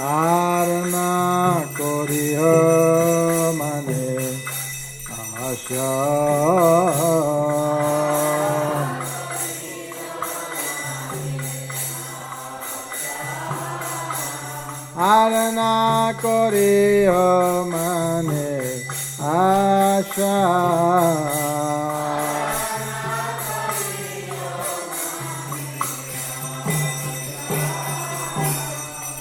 আরনা করিহ মানে আশা আরনা করিহ মানে আশা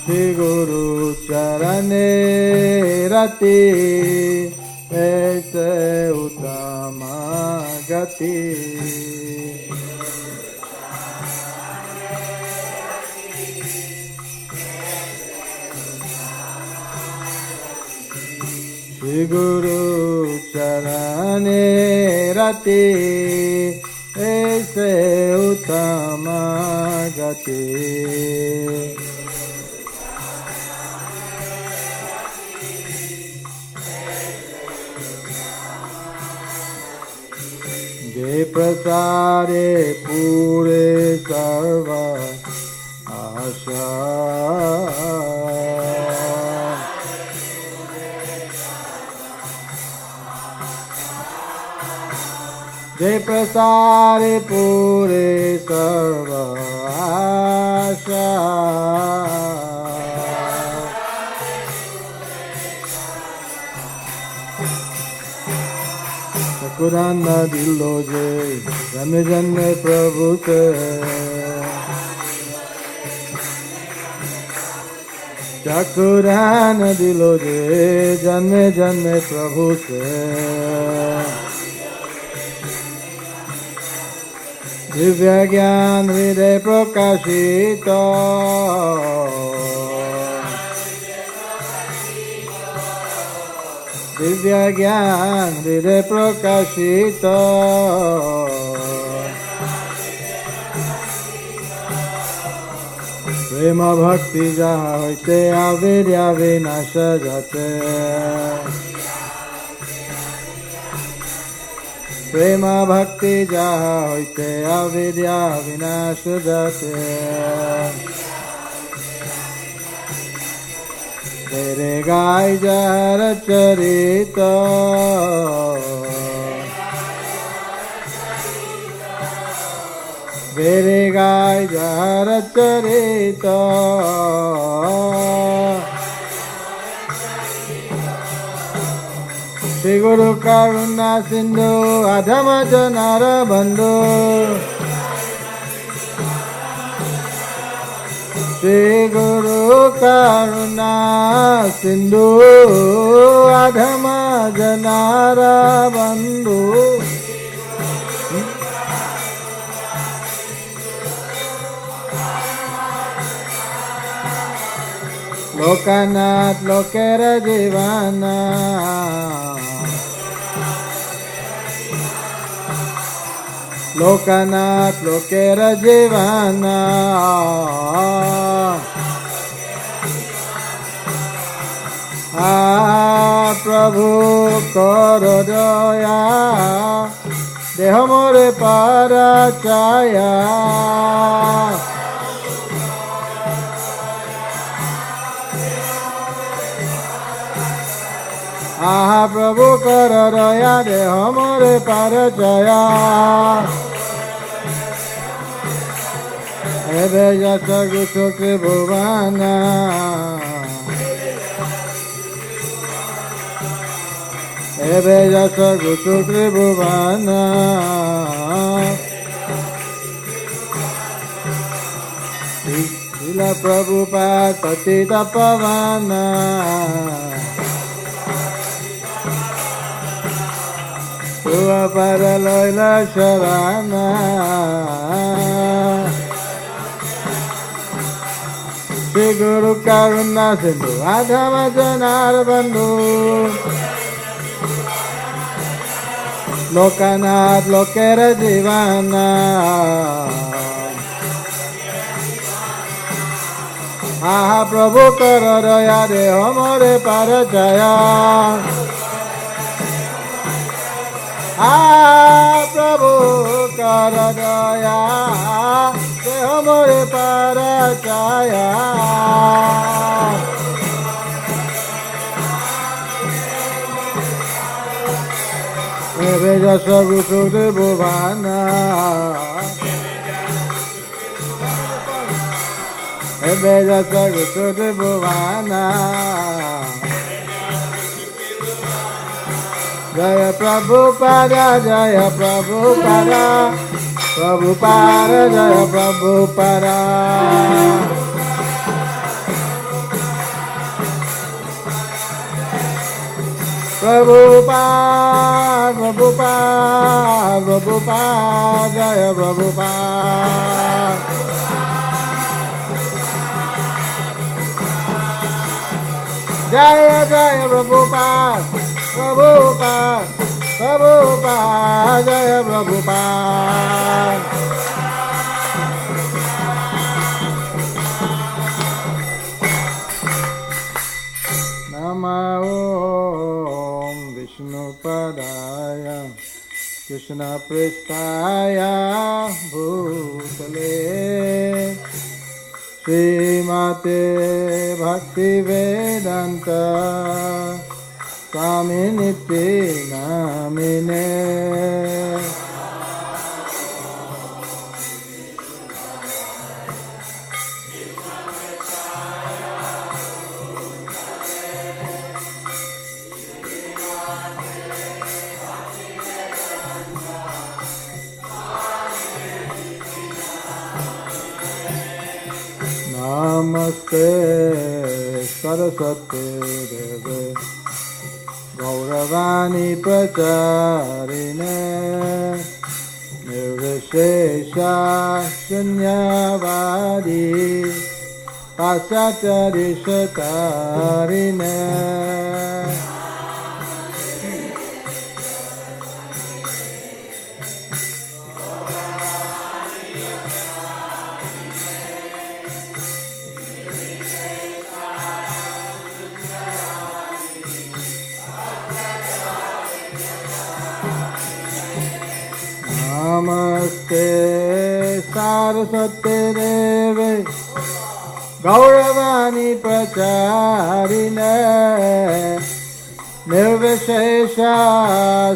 श्री गुरु चरणे रति ऐसे उत्तम गति श्री गुरु चरणे रति ऐसे उत्तम गति जे प्रसारे पूरे सर्व आशा जे प्रसारे पूरे सर्व आशा कुरान दिलो जे जन जन प्रभु से चकुरान दिलो जे जन जन प्रभु से दिव्य ज्ञान हृदय प्रकाशित दिव्य ज्ञान हृदय प्रकाशित प्रेम भक्ति जहाँ होते आविर्या विनाश जाते प्रेम भक्ति जहाँ होते आविर्या विनाश जाते तेरे गाय जहर चरित तेरे गाय जहर चरित श्री गुरु करुणा सिंधु अधम जनार बंधु श्री गुरु करुणा सिंधु अधम जनार बंधु लोकनाथ लोकेर जीवाना लोकनाथ लोकेर जीवाना प्रभु कर दया देह मोरे पारा छाया प्रभु कर दया देह मोरे पार छाया एबे जस गुसु त्रिभुवना एबे जस गुसु त्रिभुवना लीला प्रभुपाद पतित पवना तुआ पर लैला शरणा श्री गुरु करुणा सिंधु अधम जनार बंधु लोकनाथ लोकेर जीवाना प्रभु कर दया देह मोरे पार छाया प्रभु कर दया देह मोरे पार छाया Ebeja Sagu Sukti Bhuvana Ebeja Sagu Sukti Bhuvana Jaya Prabhupada Jaya Prabhupada Prabhupada Jaya Prabhupada Prabhupada, Prabhupada, Prabhupada, Jaya Prabhupada. Jaya Jaya Prabhupada, Prabhupada, Prabhupada, Jaya Prabhupada. Namo Vishnupadaya Krishna Prestaya Bhutale Srimate Bhaktivedanta Swaminiti Namine Namaste Saraswate Deve Gauravani Pracharine Nirvishesha Shunyavadi Pasatyari Shatarine Namaste Saraswate Deve Gauravani Pracharine Nirvishesha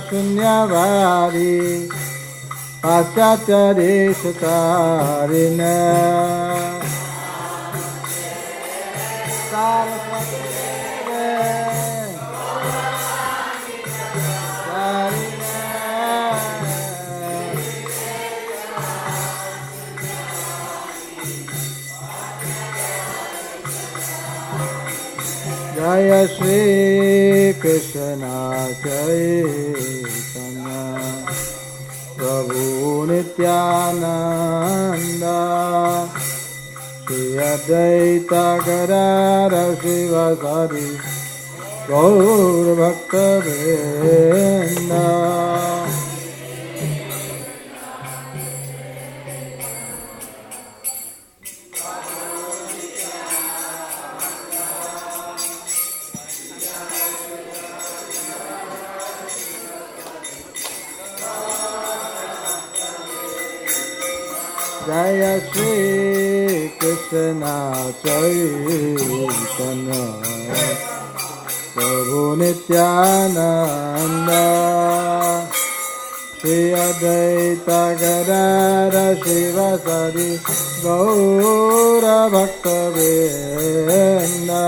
Shunyavadi Pasatyari Shatarine Saraswate Jaya Shri Krishna Chaitanya Prabhu Nityananda Shri Advaita Gadadhara Srivasadi Gaur Bhakta Vrinda Jaya Shri Krishna Chaitanya Prabhu Nityananda Shri Advaita Gadadhara Srivasadi Gaura Bhakta Vrinda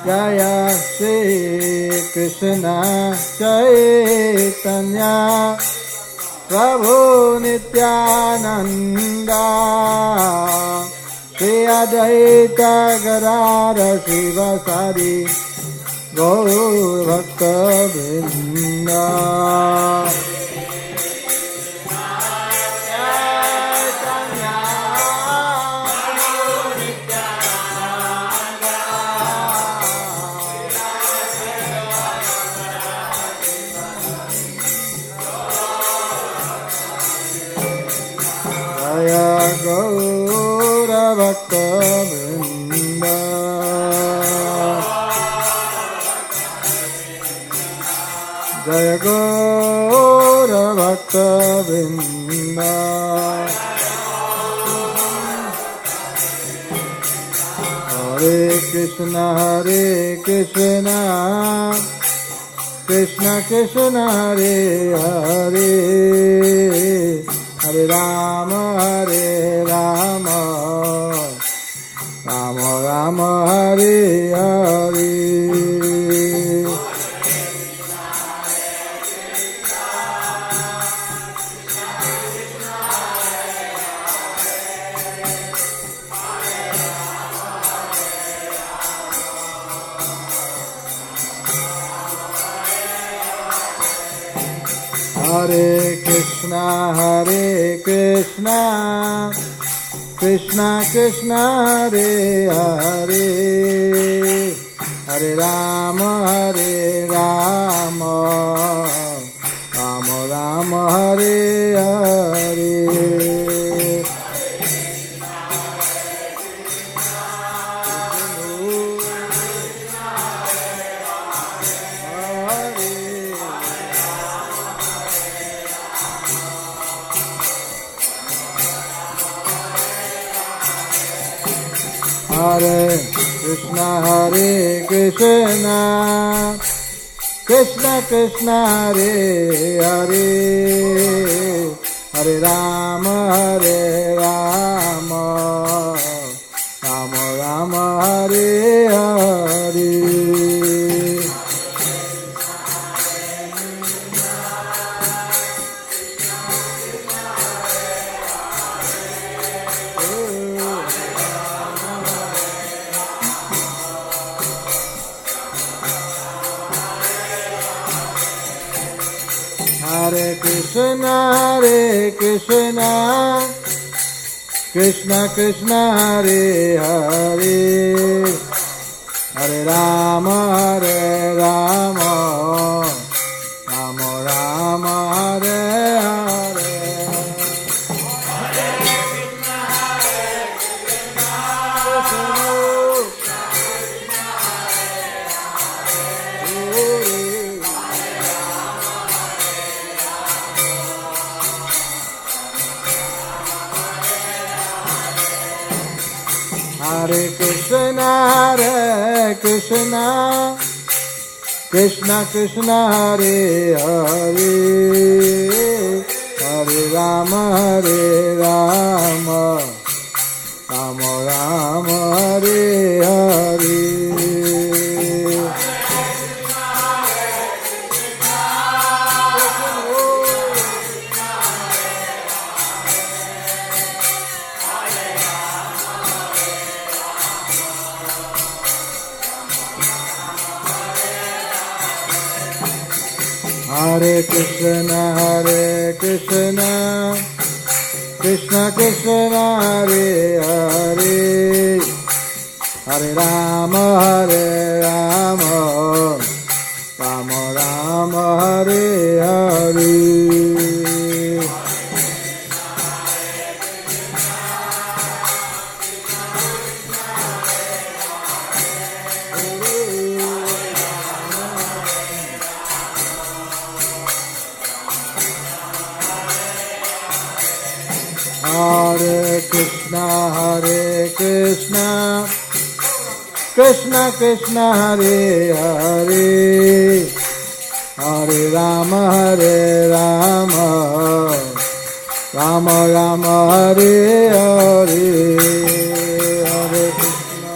Jaya Shri Krishna Chaitanya Prabhu Nityananda Shri Advaita Gadadhara Srivasadi Gaur Bhakta Vrinda Jaya Gaura Bhakta Vrinda Jaya Gaura Bhakta Vrinda. Hare Krishna, Krishna Krishna, Hare Hare, Hare Rama, Rama Rama, Hare Hare. Hare Krishna, Krishna Krishna, Hare Hare, Hare Rama, Rama Rama, Hare Hare. Hare Krishna, Krishna Krishna, Hare Hare, Hare Rama, Rama Rama, Hare Hare. Hare Krishna, Krishna Krishna, Hare Hare, Hare Rama, Rama Rama, Hare Hare. Hare Krishna, Krishna Krishna, Hare Hare, Hare Rama, Rama Rama, Hare Hare. Hare Krishna, Krishna Krishna, Hare Hare, Hare Rama, Rama Rama, Hare Hare. Hare Krishna, Krishna Krishna, Hare Hare, Hare Rama, Rama Rama, Hare Hare. Hare Krishna.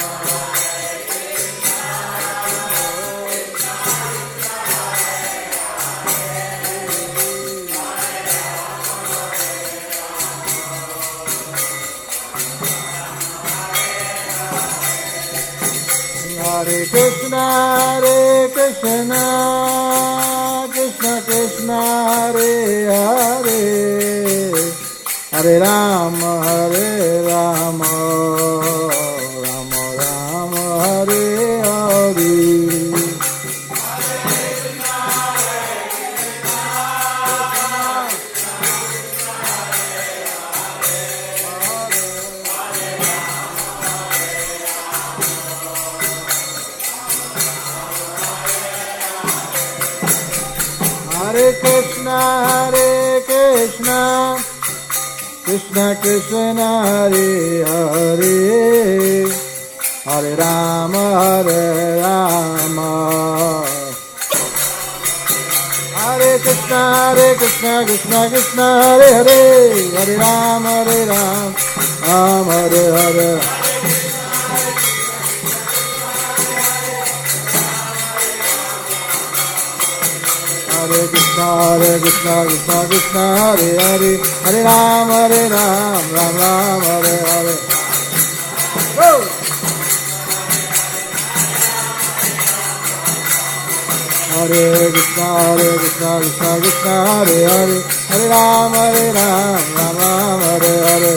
Hare Krishna, Krishna Krishna, Hare Hare, Hare Rama, Rama Rama, Hare Hare. Hare Krishna, Krishna Krishna, Hare Hare, Hare Rama, Hare Krishna, Krishna Krishna, Hare Hare, Hare Rama, Ram Hare Hare. Hare Krishna, Krishna Krishna, Hare Hare, Hare Ram, Ram Ram, Hare Hare. Whoa! Hare Krishna, Krishna Krishna, Hare Hare, Hare Ram, Ram Ram, Hare Hare.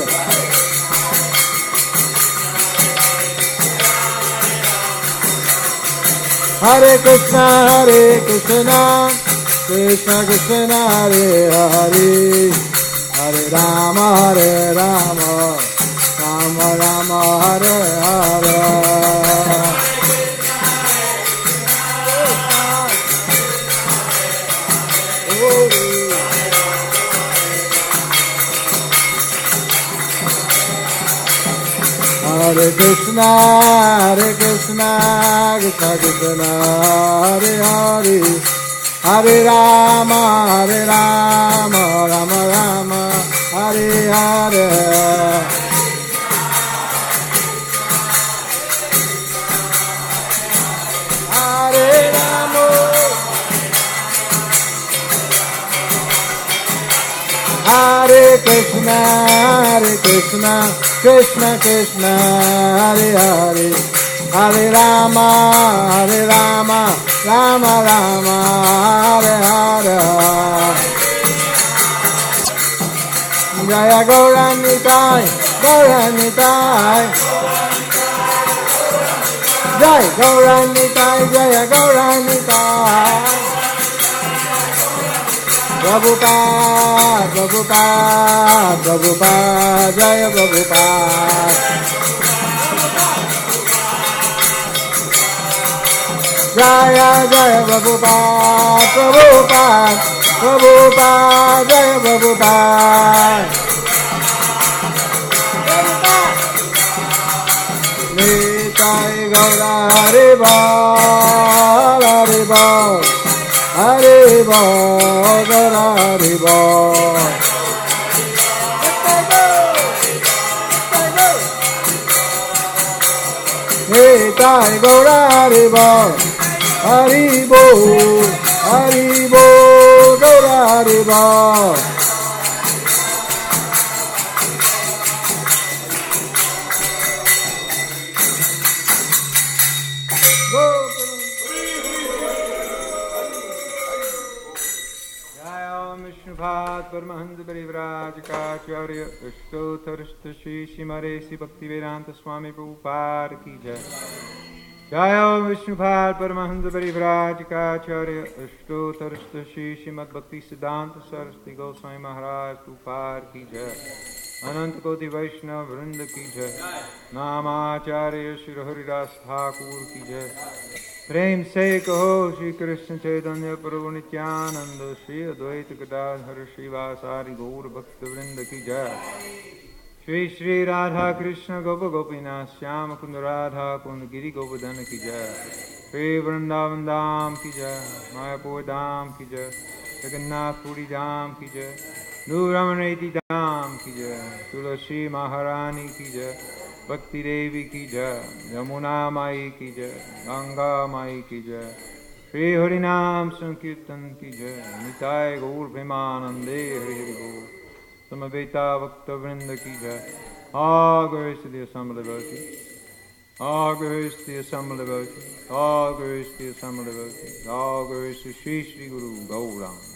Hare Krishna, Krishna Krishna, Hare Hare, Hare Rama, Rama Rama, Hare Hare. Hare Krishna, Krishna Krishna, Hare Hare, Hare Rama, Rama Rama, Hare Hare. Hare Rama, Hare Krishna, Krishna Krishna, Hare Hare, Hare Rama, Rama Rama, Hare Hare. Jaya Gauranitai, Jai Gauranitai, Jaya Gauranitai. Prabhupada, Jaya Prabhupada. Jaya Prabhupada, Jaya Prabhupada. Nitai Gaura Haribo, Haribo, Gaura Haribo. Nitai Gaura Haribo, Haribo, Gaura Haribo. Paramhans परिव्राज काचार्य अष्टोत्तरस्त Shri श्रीमरेशि Bhaktivedanta स्वामी प्रभुपाद की जय। जय विष्णुपाद परमहंस परिव्राज काचार्य अष्टोत्तरस्त श्री श्रीमद् भक्ति सिद्धांत सरस्वती गोस्वामी महाराज प्रभुपाद की जय। अनंत कोटि वैष्णव वृंद की जय। नामाचार्य श्री हरिदास ठाकुर की जय। प्रेम से कहो श्री कृष्ण चैतन्य प्रभु नित्यानंद श्री अद्वैत गदाधर श्रीवासादि गौर भक्त वृंद की जय। श्री श्री राधा कृष्ण गोप गोपीनाथ श्याम कुंद राधा कुंद गिरि गोवर्धन की जय। श्री वृंदावन धाम की जय। मायापुर धाम की जय। जगन्नाथपुरी धाम की जय। नूरमनेति धाम की जय। तुलसी महारानी की जय। भक्ति देवी की जय। यमुना माई की जय। गंगा माई की जय। श्री हरिनाम संकीर्तन की जय। निताय गौर प्रेमानंदे हरि हरि बोल। समवेता भक्त वृंद की जय। All glories to the assembled devotees. All glories to the assembled devotees. All glories to the assembled devotees. All glories to Sri Sri Guru Gauranga.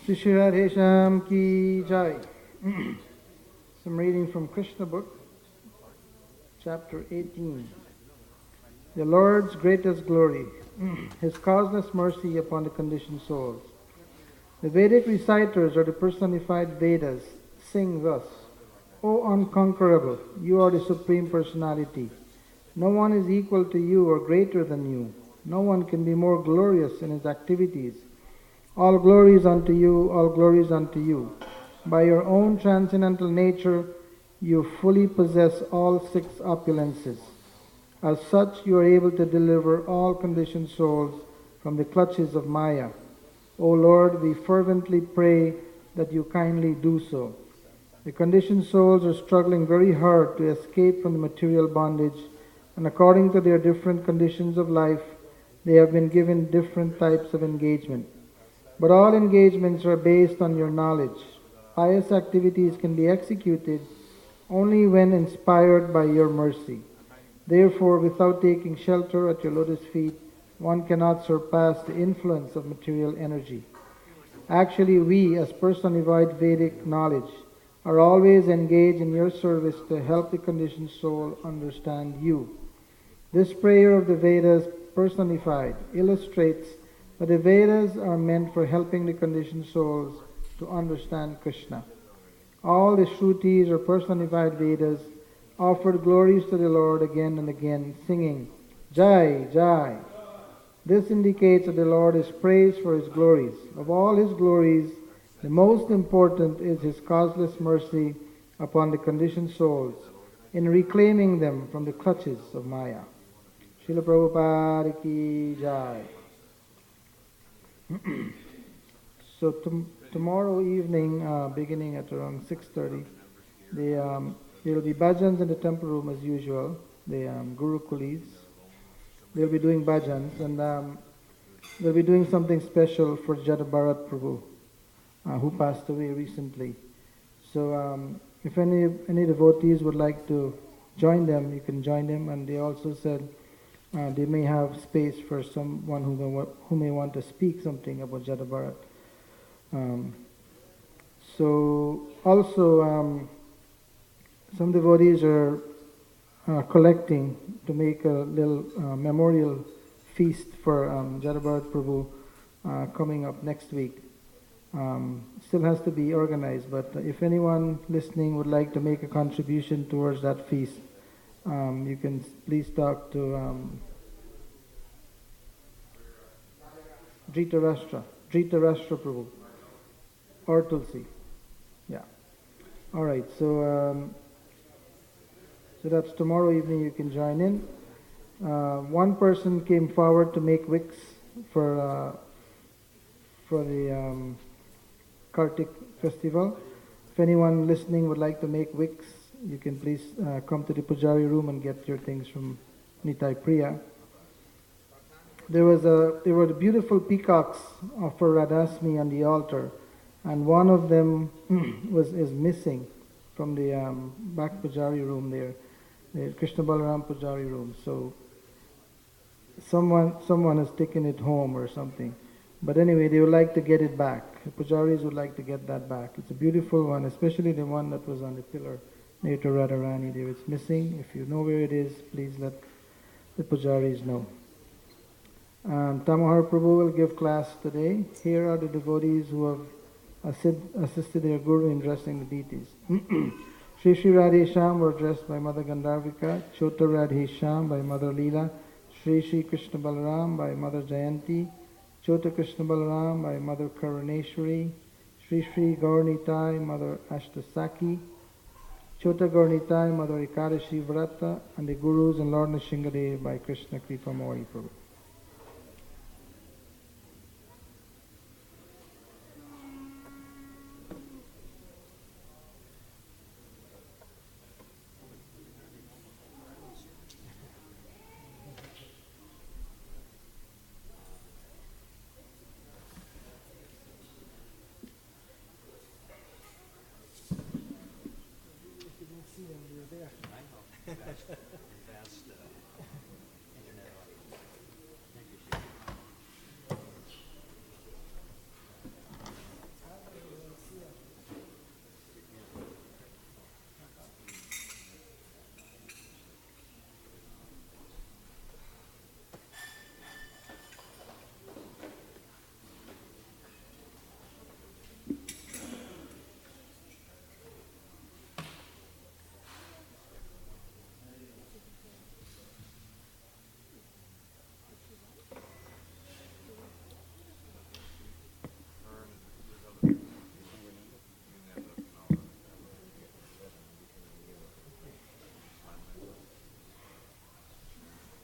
Shri Shri Radhe Shyam Ki Jai. Some reading from Krishna book, chapter 18. The Lord's greatest glory, His causeless mercy upon the conditioned souls. The Vedic reciters or the personified Vedas sing thus: O unconquerable, you are the Supreme Personality. No one is equal to you or greater than you. No one can be more glorious in his activities. All glory is unto you, all glory is unto you. By your own transcendental nature, you fully possess all six opulences. As such, you are able to deliver all conditioned souls from the clutches of Maya. O Lord, we fervently pray that you kindly do so. The conditioned souls are struggling very hard to escape from the material bondage, and according to their different conditions of life, they have been given different types of engagement. But all engagements are based on your knowledge. Pious activities can be executed only when inspired by your mercy. Therefore, without taking shelter at your lotus feet, one cannot surpass the influence of material energy. Actually, we, as personified Vedic knowledge, are always engaged in your service to help the conditioned soul understand you. This prayer of the Vedas personified illustrates that the Vedas are meant for helping the conditioned souls to understand Krishna. All the Shrutis or personified Vedas offered glories to the Lord again and again, singing, Jai, Jai. This indicates that the Lord is praised for His glories. Of all His glories, the most important is His causeless mercy upon the conditioned souls in reclaiming them from the clutches of Maya. Srila Prabhupada Ki Jai. So tomorrow evening, beginning at around 6:30, there will be bhajans in the temple room as usual. The Guru Kulis, they'll be doing bhajans, and they'll be doing something special for Jadabharat Prabhu, who passed away recently. So if any devotees would like to join them, you can join them. And they also said they may have space for someone who may want to speak something about Jadabharat. So also some devotees are collecting to make a little memorial feast for Jadabharat Prabhu coming up next week. Still has to be organized, but if anyone listening would like to make a contribution towards that feast, you can please talk to Dhritarashtra Prabhu or Tulsi. Yeah. All right. So that's tomorrow evening. You can join in. One person came forward to make wicks for the Kartik festival. If anyone listening would like to make wicks, you can please come to the Pujari room and get your things from Nitai Priya. There were the beautiful peacocks for Radhasmi on the altar, and one of them is missing from the back Pujari room there, the Krishna Balaram Pujari room. So someone has taken it home or something. But anyway, they would like to get it back. The Pujaris would like to get that back. It's a beautiful one, especially the one that was on the pillar near to Radharani there. It's missing. If you know where it is, please let the Pujaris know. Tamahar Prabhu will give class today. Here are the devotees who have assisted their Guru in dressing the deities. Shri Shri Radhe Shyam were dressed by Mother Gandharvika, Chota Radhe Shyam by Mother Leela, Shri Shri Krishna Balaram by Mother Jayanti, Chota Krishna Balaram by Mother Karuneshwari, Shri Shri Gaurnitai, Mother Ashtasaki, Chota Gaurnitai, Mother Ekadashi Vrata, and the Gurus and Lord Nishingadev by Krishna Kripa Mori Prabhu.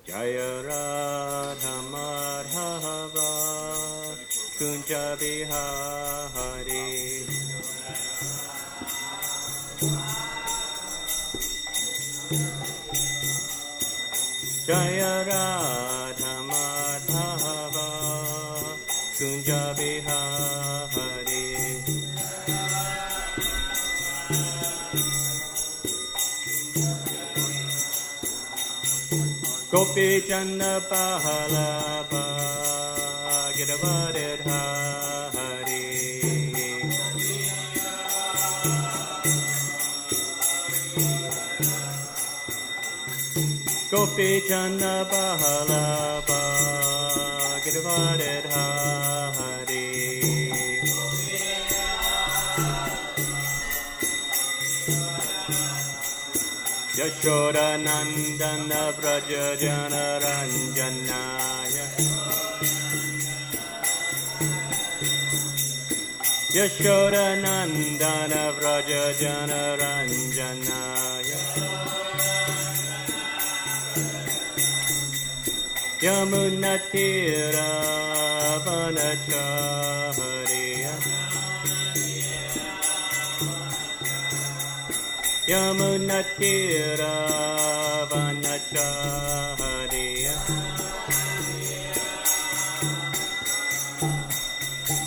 Jaya Radha Madhava Kunja Bihari Jaya Radha Madhava Kunja Bihari Gopi Chanda Pahalapa Giravadit Hari Gopi Chanda Pahalapa Giravadit Hari Yashoda Nandana Vraja Jana Ranjanaya Yashoda Nandana Vraja Jana Ranjanaya Yamuna Tira Vanachariya Yamuna Tira Vanachariya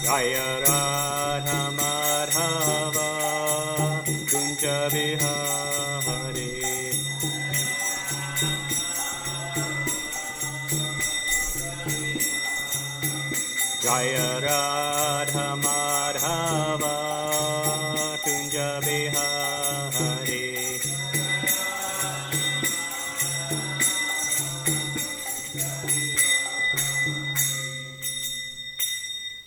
Jaya Radha Madhava Kunja Bihari Jaya Radha Madhava Kunja Bihari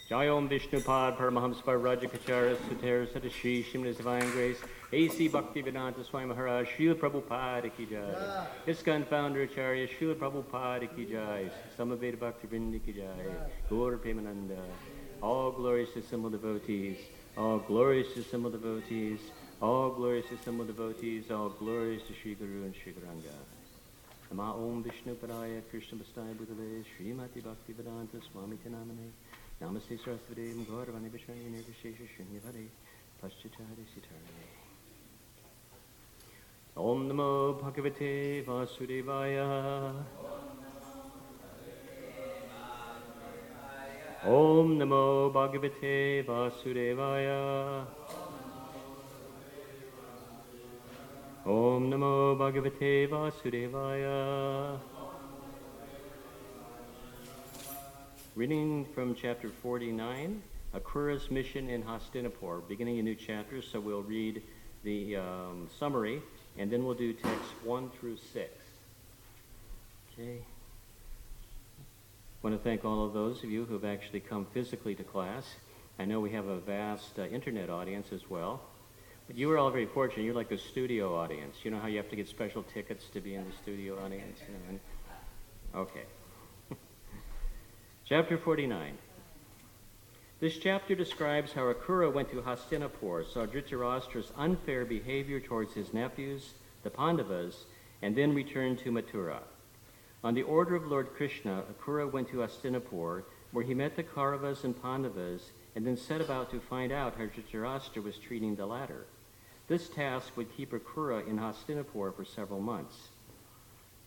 Jai Om Vishnupad Paramahamsa Rajakacharya Sutera Satashi Shimna's Divine Grace A.C. Bhaktivedanta Swami Maharaj Srila Prabhupada Ki Jai ISKCON Founder Acharya Srila Prabhupada Ki Jai Samaveda Bhakti Vrinda Ki Jai Gaur Premananda All glories to simple devotees All glories to simple devotees All glories to simple devotees All glories to Sri Guru and Sri Garanga Nama Om Vishnupadaya Krishna Bastaya Buddhale Srimati Bhaktivedanta Swami Tinamane Namaste Sarasvati Gauravani Vishani Nirvishesha Shunyavare Paschachari Sitarane Om Namo Bhagavate Vasudevaya Om Namo Bhagavate Vasudevaya Om Namo Bhagavate Vasudevaya Reading from chapter 49, Akrura's mission in Hastinapur, beginning a new chapter, so we'll read the summary, and then we'll do texts 1 through 6. Okay. I want to thank all of those of you who have actually come physically to class. I know we have a vast internet audience as well, but you are all very fortunate. You're like a studio audience. You know how you have to get special tickets to be in the studio audience? Okay. Chapter 49. This chapter describes how Akrura went to Hastinapur, saw Dhritarashtra's unfair behavior towards his nephews, the Pandavas, and then returned to Mathura. On the order of Lord Krishna, Akrura went to Hastinapur, where he met the Kauravas and Pandavas, and then set about to find out how Dhritarashtra was treating the latter. This task would keep Akrura in Hastinapur for several months.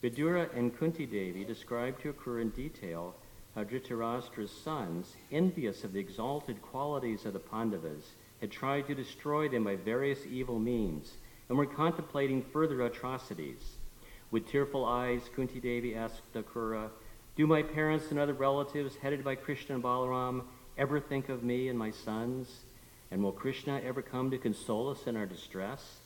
Vidura and Kunti Devi described to Akrura in detail how Dhritarashtra's sons, envious of the exalted qualities of the Pandavas, had tried to destroy them by various evil means, and were contemplating further atrocities. With tearful eyes, Kunti Devi asked Akrura, "Do my parents and other relatives, headed by Krishna and Balaram, ever think of me and my sons? And will Krishna ever come to console us in our distress?"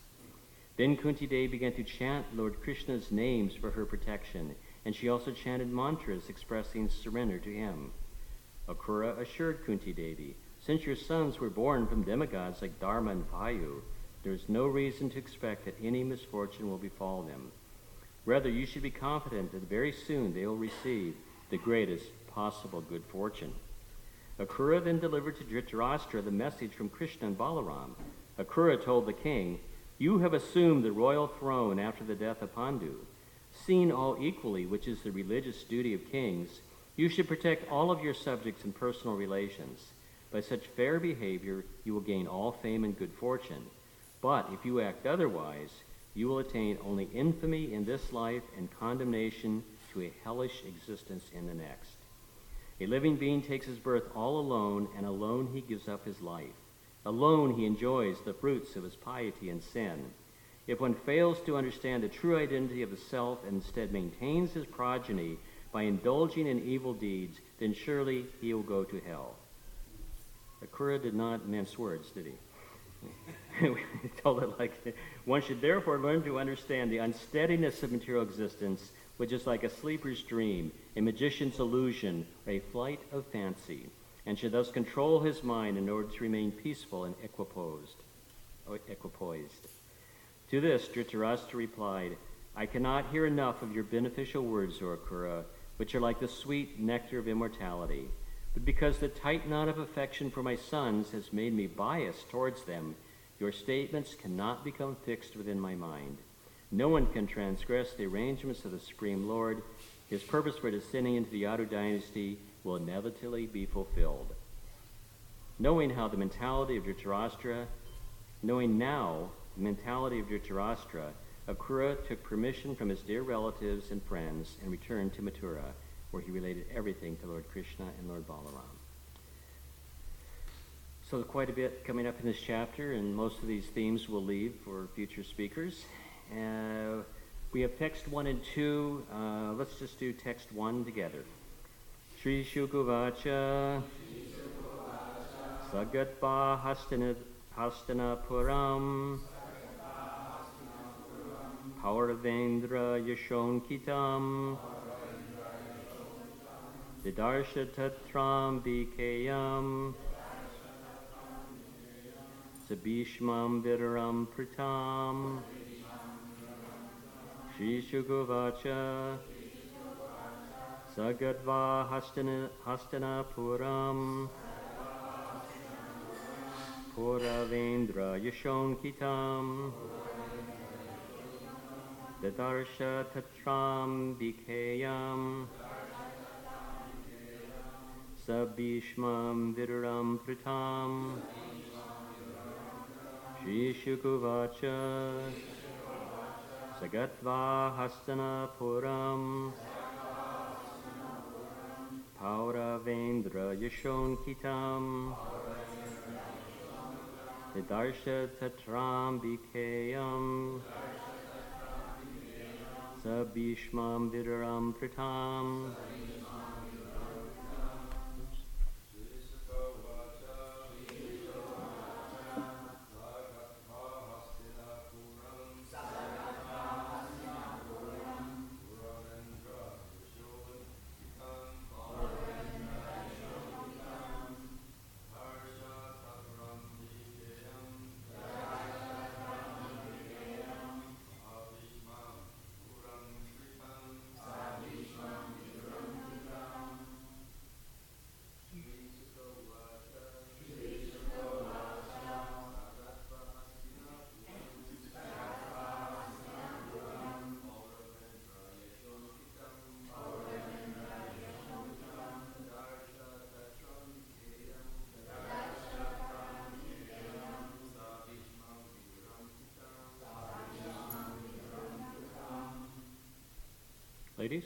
Then Kunti Devi began to chant Lord Krishna's names for her protection, and she also chanted mantras expressing surrender to him. Akrura assured Kunti Devi, "Since your sons were born from demigods like Dharma and Vayu, there is no reason to expect that any misfortune will befall them. Rather, you should be confident that very soon they will receive the greatest possible good fortune." Akrura then delivered to Dhritarashtra the message from Krishna and Balaram. Akrura told the king, "You have assumed the royal throne after the death of Pandu. Seeing all equally, which is the religious duty of kings, you should protect all of your subjects in personal relations. By such fair behavior, you will gain all fame and good fortune. But if you act otherwise, you will attain only infamy in this life and condemnation to a hellish existence in the next. A living being takes his birth all alone, and alone he gives up his life. Alone he enjoys the fruits of his piety and sin. If one fails to understand the true identity of the self and instead maintains his progeny by indulging in evil deeds, then surely he will go to hell. Akura did not mince words, did he? We told it like, one should therefore learn to understand the unsteadiness of material existence, which is like a sleeper's dream, a magician's illusion, or a flight of fancy, and should thus control his mind in order to remain peaceful and equipoised. To this, Dhritarashtra replied, I cannot hear enough of your beneficial words, O Akura, which are like the sweet nectar of immortality. But because the tight knot of affection for my sons has made me biased towards them, your statements cannot become fixed within my mind. No one can transgress the arrangements of the Supreme Lord. His purpose for descending into the Yadu dynasty will inevitably be fulfilled. Knowing now the mentality of Dhritarashtra, Akura took permission from his dear relatives and friends and returned to Mathura, where he related everything to Lord Krishna and Lord Balaram. So quite a bit coming up in this chapter, and most of these themes we'll leave for future speakers. We have text 1 and 2. Let's just do text 1 together. Shri Shukuvacha Sagatva Hastanapuram Pauravendra Yashonkitam Didarsha Tatram Vikayam Sabishmam Vidaram Pritam Shri Shukuvacha Sagatva Hastanapuram Pauravendra Yashonkitam Didarsha Tatram Vikayam Sabishmam Vidaram Pritam Shri Shukuvacha Sagatva Hastanapuram Pauravendra Yashonkitam Didarsha Tatram Vikayam Sabishmam Vidaram Pritam Ladies?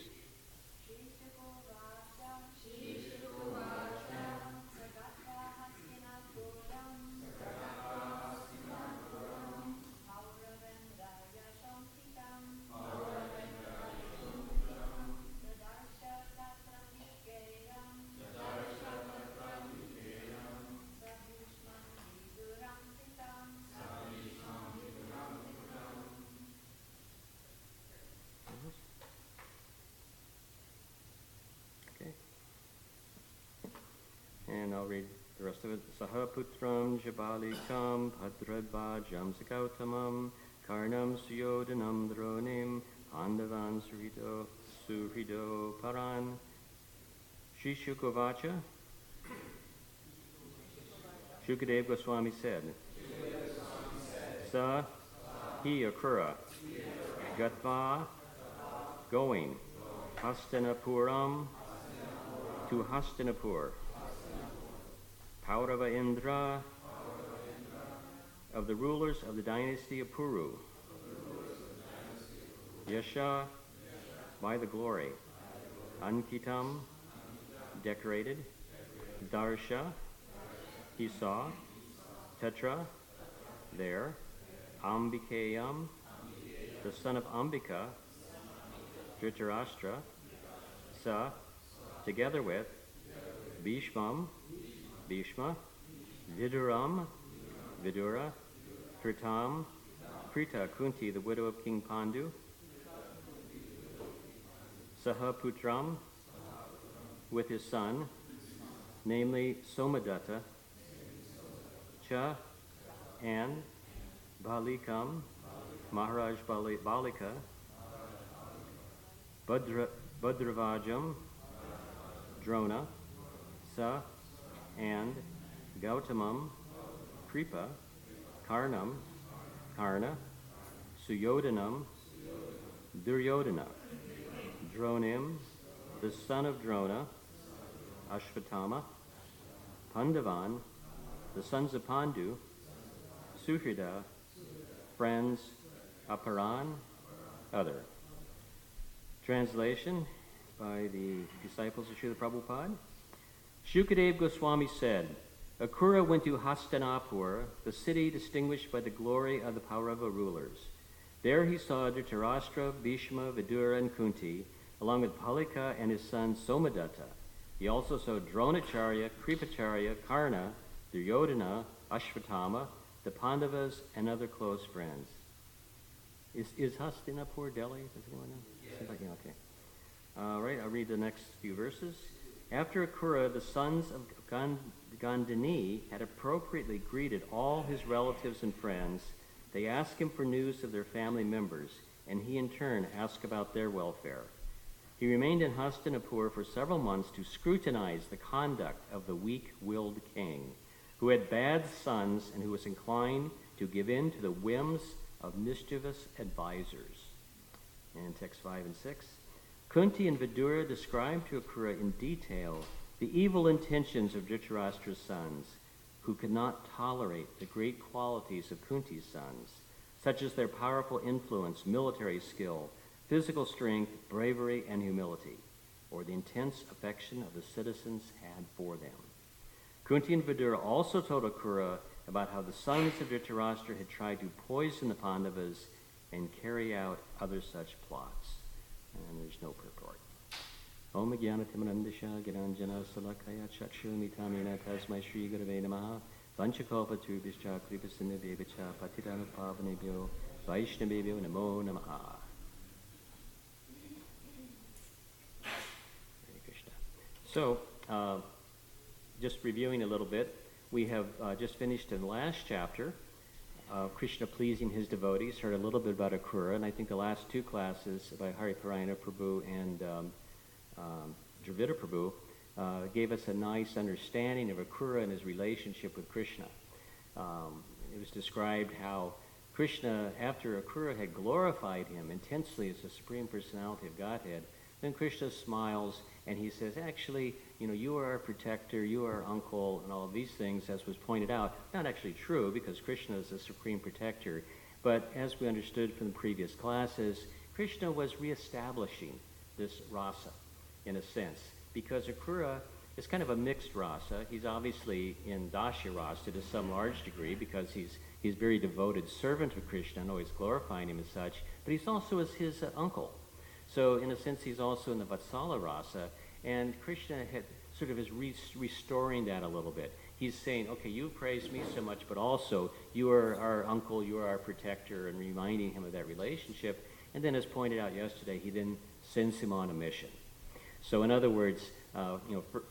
And I'll read the rest of it. Sahaputram Jabalikam Padradvajam Sakautamam Karnam Suyodanam Dronim Pandavan Surido Paran Shri Shukovacha. Shukadev Goswami said, Sa Hi Akura Gatva going. Hastinapuram to Hastinapur. Paurava Indra of the rulers of the dynasty of Puru. Yasha, by the glory. Ankitam, decorated. Darsha, he saw. Tetra, there. Ambikayam, the son of Ambika. Dhritarashtra, sa, together with. Bhishmam, Bhishma. Viduram, Vidura. Kritam, Krita, Kunti, the widow of King Pandu. Sahaputram, with his son, namely Somadatta. Cha, and Balikam, Maharaj Balika. Bhadravajam, Drona. Sa, and Gautamam, Kripa. Karnam, Karna. Suyodanam, Duryodhana. Dronim, the son of Drona. Ashvatthama. Pandavan, the sons of Pandu. Suhrida, friends. Aparan, other. Translation by the disciples of Srila Prabhupada. Shukadeva Goswami said, Akrura went to Hastinapur, the city distinguished by the glory of the Paurava rulers. There he saw Dhritarashtra, Bhishma, Vidura, and Kunti, along with Palika and his son Somadatta. He also saw Dronacharya, Kripacharya, Karna, Duryodhana, Ashvatthama, the Pandavas, and other close friends. Is Hastinapur Delhi? Does anyone know? Yeah. Okay. All right, I'll read the next few verses. After Akrura, the sons of Gandhini had appropriately greeted all his relatives and friends. They asked him for news of their family members, and he in turn asked about their welfare. He remained in Hastinapur for several months to scrutinize the conduct of the weak-willed king, who had bad sons and who was inclined to give in to the whims of mischievous advisors. And text 5 and 6. Kunti and Vidura described to Akrura in detail the evil intentions of Dhritarashtra's sons, who could not tolerate the great qualities of Kunti's sons, such as their powerful influence, military skill, physical strength, bravery, and humility, or the intense affection of the citizens had for them. Kunti and Vidura also told Akrura about how the sons of Dhritarashtra had tried to poison the Pandavas and carry out other such plots. And there's no purport. Om Jnana Timarandasha Giranjana Salakaya Chakshumitamina Tasmai Shri Gurave Namaha Vanchakopa Tubhischa Kripasinna Devicha Patidana Pavanebhyo Vaishnavebhyo Namo Namaha. Hare Krishna. So, just reviewing a little bit, we have just finished in the last chapter Krishna pleasing his devotees, heard a little bit about Akrura, and I think the last two classes by Hari Parayana Prabhu and Dravida Prabhu gave us a nice understanding of Akrura and his relationship with Krishna. It was described how Krishna, after Akrura had glorified him intensely as the Supreme Personality of Godhead, then Krishna smiles and he says, actually, you are our protector, you are our uncle, and all of these things, as was pointed out. Not actually true, because Krishna is the supreme protector. But as we understood from the previous classes, Krishna was reestablishing this rasa, in a sense, because Akrura is kind of a mixed rasa. He's obviously in dasya rasa to some large degree, because he's very devoted servant of Krishna and always glorifying him as such, but he's also as his uncle. So in a sense, he's also in the Vatsala rasa, and Krishna is restoring that a little bit. He's saying, okay, you praise me so much, but also you are our uncle, you are our protector, and reminding him of that relationship. And then, as pointed out yesterday, he then sends him on a mission. So in other words,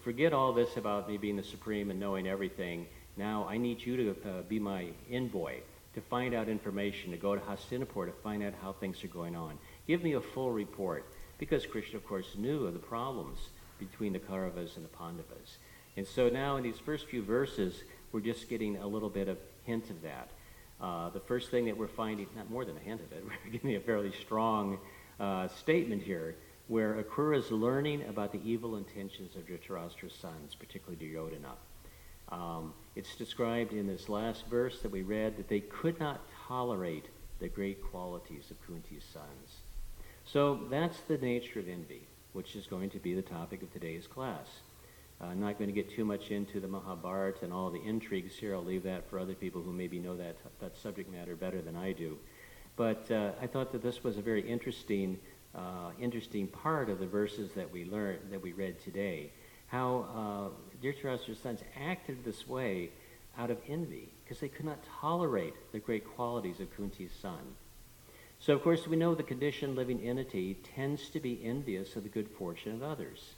forget all this about me being the supreme and knowing everything. Now I need you to be my envoy, to find out information, to go to Hastinapur to find out how things are going on. Give me a full report, because Krishna, of course, knew of the problems between the Kauravas and the Pandavas. And so now in these first few verses, we're just getting a little bit of hint of that. The first thing that we're finding, not more than a hint of it, we're getting a fairly strong statement here, where Akrura is learning about the evil intentions of Dhritarashtra's sons, particularly Duryodhana. It's described in this last verse that we read that they could not tolerate the great qualities of Kunti's sons. So that's the nature of envy, which is going to be the topic of today's class. I'm not going to get too much into the Mahabharata and all the intrigues here. I'll leave that for other people who maybe know that subject matter better than I do. But I thought that this was a very interesting part of the verses that we read today. How Dhritarashtra's sons acted this way out of envy, because they could not tolerate the great qualities of Kunti's son. So, of course, we know the conditioned living entity tends to be envious of the good fortune of others.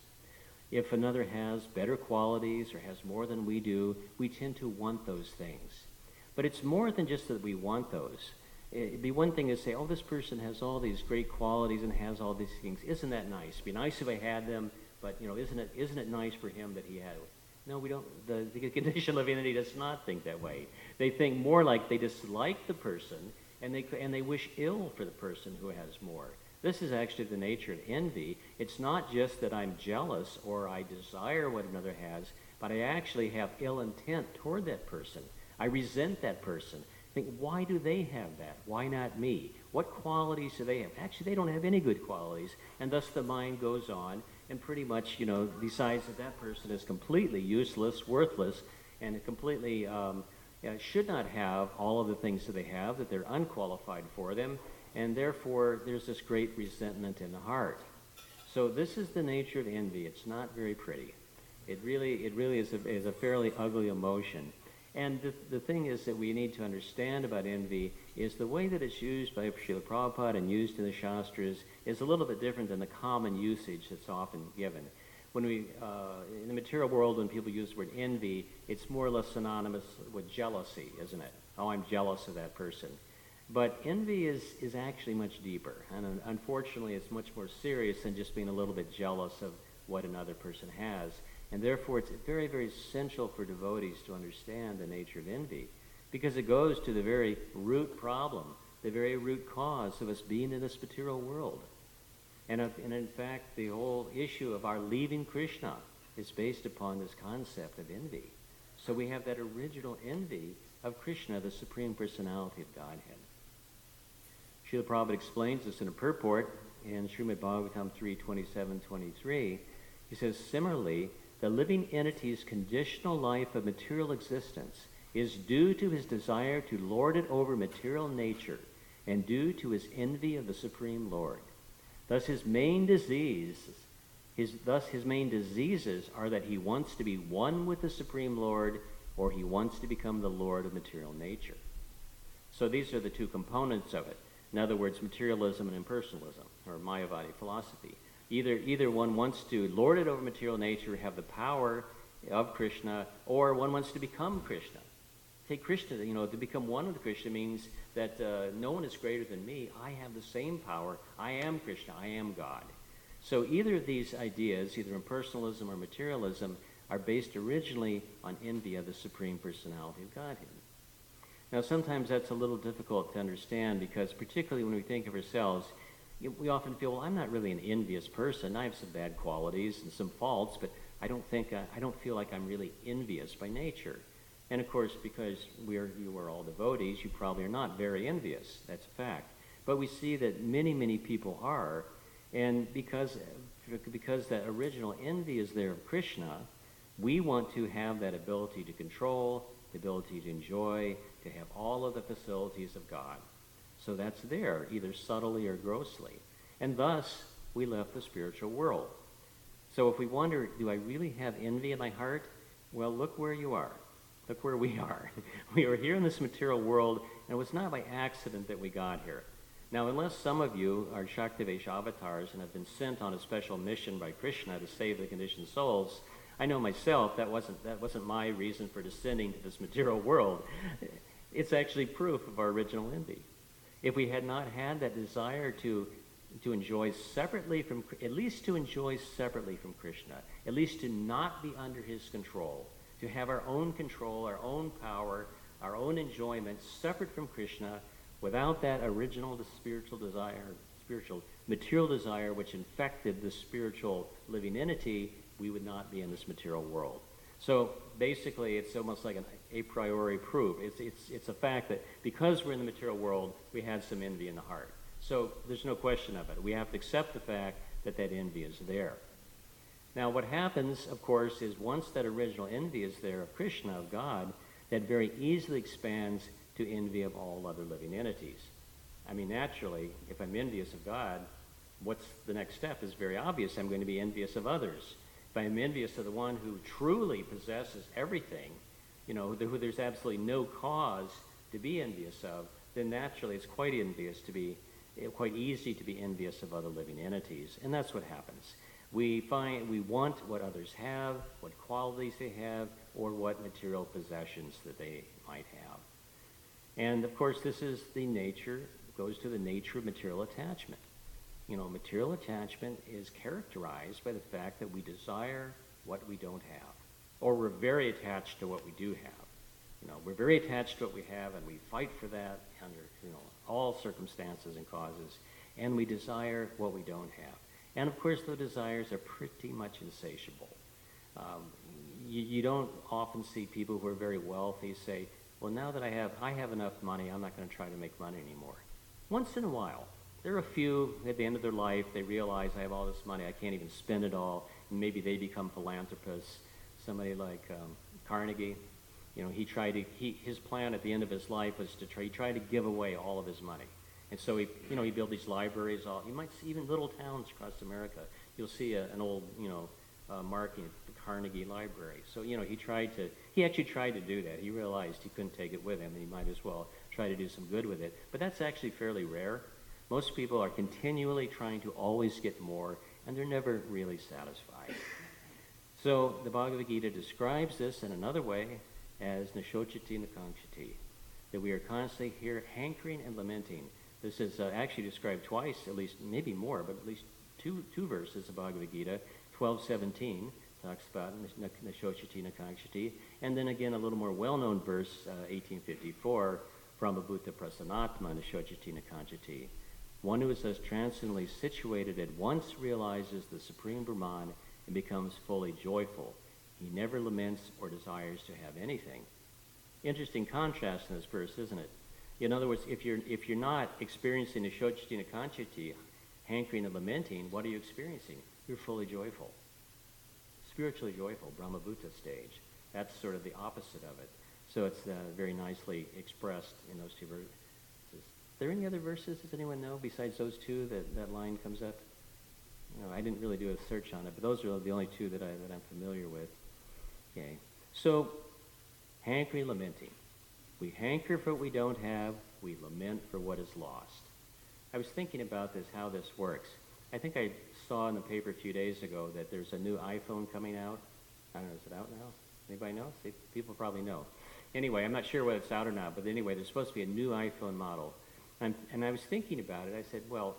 If another has better qualities or has more than we do, we tend to want those things. But it's more than just that we want those. It'd be one thing to say, oh, this person has all these great qualities and has all these things. Isn't that nice? It'd be nice if I had them, but, isn't it nice for him that he had it? No, we don't. The conditioned living entity does not think that way. They think more like they dislike the person and they wish ill for the person who has more. This is actually the nature of envy. It's not just that I'm jealous or I desire what another has, but I actually have ill intent toward that person. I resent that person. Think, why do they have that? Why not me? What qualities do they have? Actually, they don't have any good qualities, and thus the mind goes on and pretty much, decides that person is completely useless, worthless, and completely should not have all of the things that they have, that they're unqualified for them, and therefore there's this great resentment in the heart. So this is the nature of envy. It's not very pretty. It really is a fairly ugly emotion. And the thing is that we need to understand about envy is the way that it's used by Srila Prabhupada and used in the Shastras is a little bit different than the common usage that's often given. When in the material world, when people use the word envy, it's more or less synonymous with jealousy, isn't it? Oh, I'm jealous of that person. But envy is actually much deeper. And unfortunately, it's much more serious than just being a little bit jealous of what another person has. And therefore, it's very, very essential for devotees to understand the nature of envy, because it goes to the very root problem, the very root cause of us being in this material world. And in fact, the whole issue of our leaving Krishna is based upon this concept of envy. So we have that original envy of Krishna, the Supreme Personality of Godhead. Srila Prabhupada explains this in a purport in Srimad Bhagavatam 3:27-23. He says, similarly, the living entity's conditional life of material existence is due to his desire to lord it over material nature and due to his envy of the Supreme Lord. Thus his main diseases are that he wants to be one with the Supreme Lord, or he wants to become the lord of material nature. So these are the two components of it. In other words, materialism and impersonalism, or Mayavadi philosophy. Either one wants to lord it over material nature, have the power of Krishna, or one wants to become Krishna. Take Krishna, to become one with Krishna means that no one is greater than me. I have the same power. I am Krishna. I am God. So either of these ideas, either impersonalism or materialism, are based originally on envy of the Supreme Personality of Godhead. Now, sometimes that's a little difficult to understand because particularly when we think of ourselves, we often feel, well, I'm not really an envious person. I have some bad qualities and some faults, but I don't feel like I'm really envious by nature. And of course, because you are all devotees, you probably are not very envious. That's a fact. But we see that many, many people are, and because that original envy is there of Krishna, we want to have that ability to control, the ability to enjoy, to have all of the facilities of God. So that's there, either subtly or grossly. And thus, we left the spiritual world. So if we wonder, do I really have envy in my heart? Well, look where you are. Look where we are. We are here in this material world, and it was not by accident that we got here. Now, unless some of you are Shaktivesh avatars and have been sent on a special mission by Krishna to save the conditioned souls, I know myself that wasn't my reason for descending to this material world. It's actually proof of our original envy. If we had not had that desire to enjoy separately from, at least to enjoy separately from Krishna, at least to not be under his control, to have our own control, our own power, our own enjoyment separate from Krishna, without that original spiritual desire, spiritual material desire which infected the spiritual living entity, we would not be in this material world. So basically, it's almost like an a priori proof. It's a fact that because we're in the material world, we had some envy in the heart. So there's no question of it. We have to accept the fact that that envy is there. Now what happens, of course, is once that original envy is there of Krishna, of God, that very easily expands to envy of all other living entities. I mean, naturally, if I'm envious of God, what's the next step is very obvious. I'm going to be envious of others. If I'm envious of the one who truly possesses everything, who there's absolutely no cause to be envious of, then naturally it's quite easy to be envious of other living entities. And that's what happens. We want what others have, what qualities they have, or what material possessions that they might have. And of course, this is goes to the nature of material attachment. Material attachment is characterized by the fact that we desire what we don't have, or we're very attached to what we do have. We're very attached to what we have, and we fight for that under all circumstances and causes, and we desire what we don't have. And of course, the desires are pretty much insatiable. You don't often see people who are very wealthy say, well, now that I have enough money, I'm not going to try to make money anymore. Once in a while. There are a few at the end of their life, they realize I have all this money, I can't even spend it all, and maybe they become philanthropists. Somebody like Carnegie, his plan at the end of his life was he tried to give away all of his money. And so he built these libraries. You might see even little towns across America. You'll see an old, marking at the Carnegie Library. So, he actually tried to do that. He realized he couldn't take it with him, and he might as well try to do some good with it. But that's actually fairly rare. Most people are continually trying to always get more, and they're never really satisfied. So the Bhagavad Gita describes this in another way as Nashochati Nakangshati, that we are constantly here hankering and lamenting. This is actually described twice, at least, maybe more, but at least two verses of Bhagavad Gita. 12:17 talks about Nashochati Nakangshati, and then again a little more well-known verse, 1854, Brahmabhuta Prasanatma Nashochati Nakangshati. One who is thus transcendently situated at once realizes the Supreme Brahman and becomes fully joyful. He never laments or desires to have anything. Interesting contrast in this verse, isn't it? In other words, if you're not experiencing Nashochati Nakangshati, hankering and lamenting, what are you experiencing? You're fully joyful. Spiritually joyful, Brahmabhuta stage. That's sort of the opposite of it. So it's very nicely expressed in those two verses. Are there any other verses, does anyone know, besides those two that line comes up? I didn't really do a search on it, but those are the only two that I'm familiar with. Okay. So, hankering, lamenting. We hanker for what we don't have. We lament for what is lost. I was thinking about this, how this works. I think I saw in the paper a few days ago that there's a new iPhone coming out. I don't know, is it out now? Anybody know? People probably know. Anyway, I'm not sure whether it's out or not, but anyway, there's supposed to be a new iPhone model. And I was thinking about it. I said, well,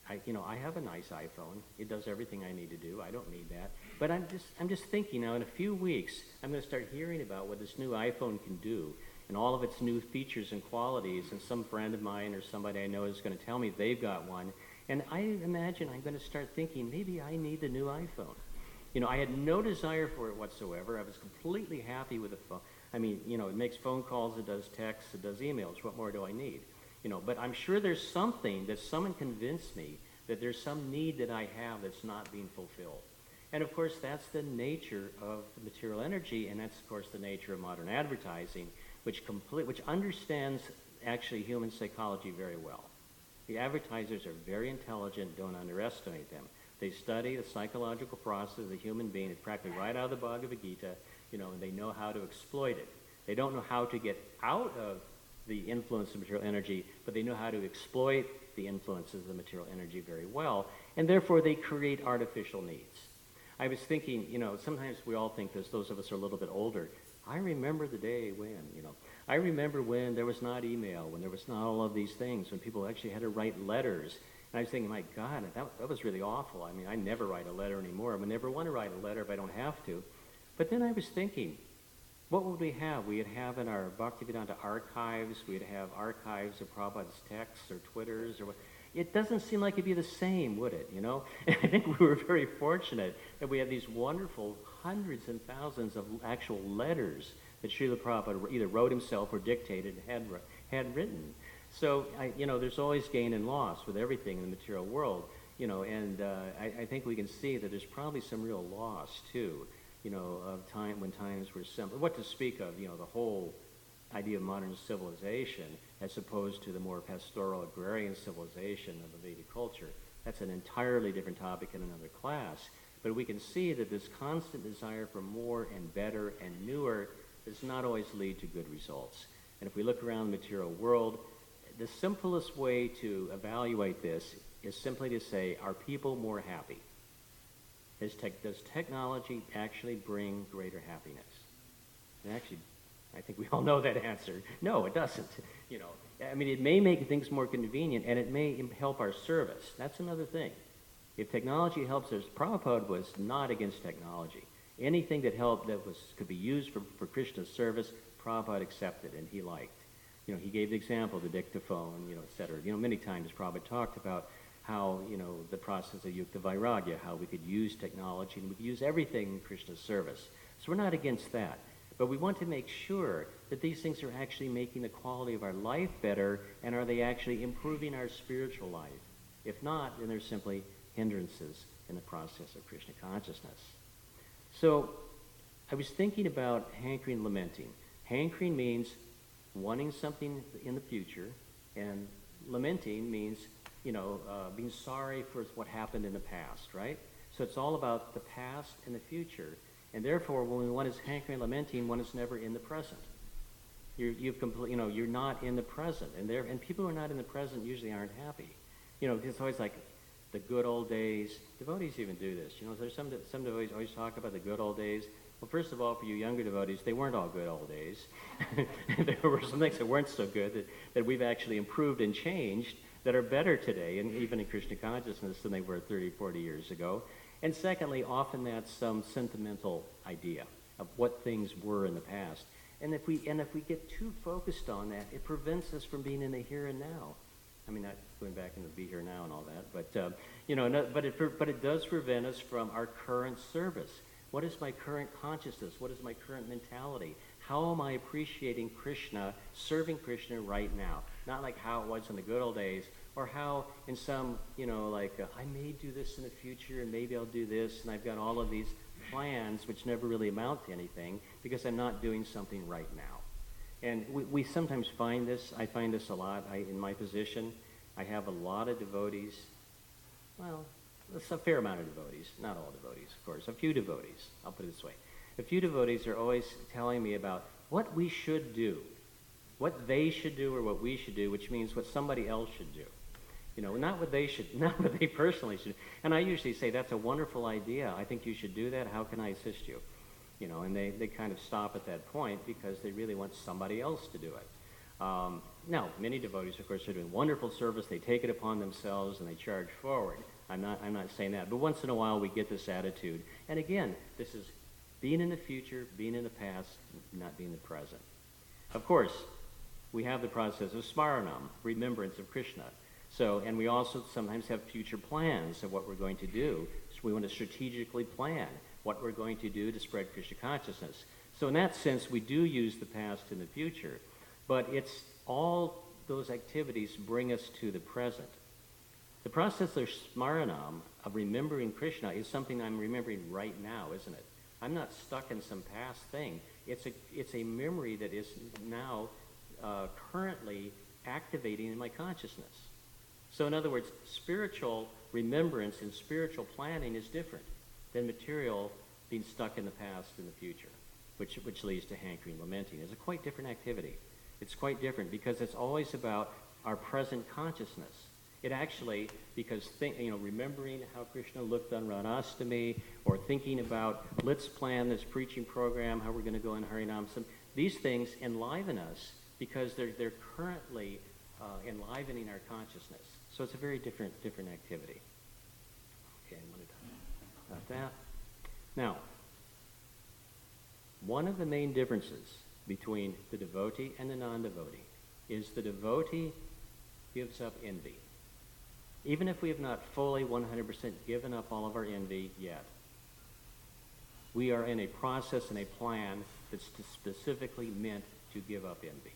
I have a nice iPhone. It does everything I need to do. I don't need that. But I'm just thinking now, in a few weeks, I'm going to start hearing about what this new iPhone can do and all of its new features and qualities, and some friend of mine or somebody I know is going to tell me they've got one. And I imagine I'm going to start thinking, maybe I need the new iPhone. I had no desire for it whatsoever. I was completely happy with the phone. I mean, it makes phone calls, it does texts, it does emails. What more do I need? But I'm sure there's something that someone convinced me that there's some need that I have that's not being fulfilled. And of course, that's the nature of the material energy, and that's of course the nature of modern advertising, which understands actually human psychology very well. The advertisers are very intelligent, don't underestimate them. They study the psychological process of the human being. It's practically right out of the Bhagavad Gita, and they know how to exploit it. They don't know how to get out of the influence of material energy, but they know how to exploit the influences of the material energy very well, and therefore they create artificial needs. I was thinking, sometimes we all think this, those of us who are a little bit older. I remember the day when, I remember when there was not email, when there was not all of these things, when people actually had to write letters. And I was thinking, my God, that was really awful. I mean, I never write a letter anymore. I would never want to write a letter if I don't have to. But then I was thinking, what would we have? We'd have in our Bhaktivedanta archives, we'd have archives of Prabhupada's texts or Twitters or what. it doesn't seem like it'd be the same, would it, you know? And I think we were very fortunate that we have these wonderful hundreds and thousands of actual letters that Srila Prabhupada either wrote himself or dictated and had written. So, there's always gain and loss with everything in the material world, and I think we can see that there's probably some real loss, too, of time when times were simple. What to speak of, the whole idea of modern civilization as opposed to the more pastoral agrarian civilization of the Vedic culture. That's an entirely different topic in another class. But we can see that this constant desire for more and better and newer does not always lead to good results. And if we look around the material world, the simplest way to evaluate this is simply to say, are people more happy? Does technology actually bring greater happiness? And actually, I think we all know that answer. No, it doesn't. It may make things more convenient, and it may help our service. That's another thing. If technology helps us, Prabhupada was not against technology. Anything that helped could be used for Krishna's service, Prabhupada accepted and he liked. He gave the example, the dictaphone, et cetera. Many times Prabhupada talked about how, the process of yukta vairagya, how we could use technology and we could use everything in Krishna's service. So we're not against that. But we want to make sure that these things are actually making the quality of our life better, and are they actually improving our spiritual life? If not, then they're simply hindrances in the process of Krishna consciousness. So I was thinking about hankering, lamenting. Hankering means wanting something in the future, and lamenting means, being sorry for what happened in the past, right? So it's all about the past and the future. And therefore, when one is hankering, lamenting, one is never in the present. You're not in the present, and people who are not in the present usually aren't happy. It's always like the good old days. Devotees even do this. There's some devotees always talk about the good old days. Well, first of all, for you younger devotees, they weren't all good old days. There were some things that weren't so good that we've actually improved and changed that are better today, and even in Krishna consciousness, than they were 30, 40 years ago. And secondly, often that's some sentimental idea of what things were in the past. And if we get too focused on that, it prevents us from being in the here and now. I mean, not going back into be here now and all that, but it does prevent us from our current service. What is my current consciousness? What is my current mentality? How am I appreciating Krishna, serving Krishna right now? Not like how it was in the good old days, or how in some, I may do this in the future, and maybe I'll do this, and I've got all of these plans which never really amount to anything because I'm not doing something right now. And we sometimes find this. I find this a lot. In my position, I have a lot of devotees. Well, it's a fair amount of devotees. Not all devotees, of course. A few devotees. I'll put it this way. A few devotees are always telling me about what we should do, what they should do or what we should do, which means what somebody else should do. Not what they personally should. And I usually say, that's a wonderful idea. I think you should do that. How can I assist you? And they kind of stop at that point because they really want somebody else to do it. Now, many devotees, of course, are doing wonderful service. They take it upon themselves and they charge forward. I'm not saying that. But once in a while, we get this attitude. And again, this is being in the future, being in the past, not being the present. Of course, we have the process of smaranam, remembrance of Krishna. So, and we also sometimes have future plans of what we're going to do. So we want to strategically plan what we're going to do to spread Krishna consciousness. So in that sense, we do use the past and the future. But it's all those activities bring us to the present. The process of smaranam, of remembering Krishna, is something I'm remembering right now, isn't it? I'm not stuck in some past thing. It's a memory that is now currently activating in my consciousness. So in other words, spiritual remembrance and spiritual planning is different than material being stuck in the past and the future, which leads to hankering, lamenting. It's a quite different activity. It's quite different because it's always about our present consciousness. It actually, because remembering how Krishna looked on Ranastami, or thinking about, let's plan this preaching program, how we're going to go in Harinam, these things enliven us because they're currently enlivening our consciousness. So it's a very different activity. Okay, I want to talk about that. Now, one of the main differences between the devotee and the non-devotee is the devotee gives up envy. even if we have not fully 100% given up all of our envy yet. We are in a process and a plan that's specifically meant to give up envy.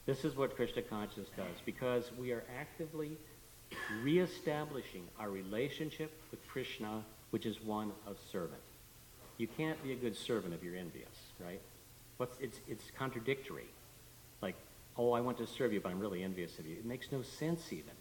This is what Krishna consciousness does, because we are actively reestablishing our relationship with Krishna, which is one of servant. You can't be a good servant if you're envious, right? It's contradictory. Like, oh, I want to serve you, but I'm really envious of you. It makes no sense even.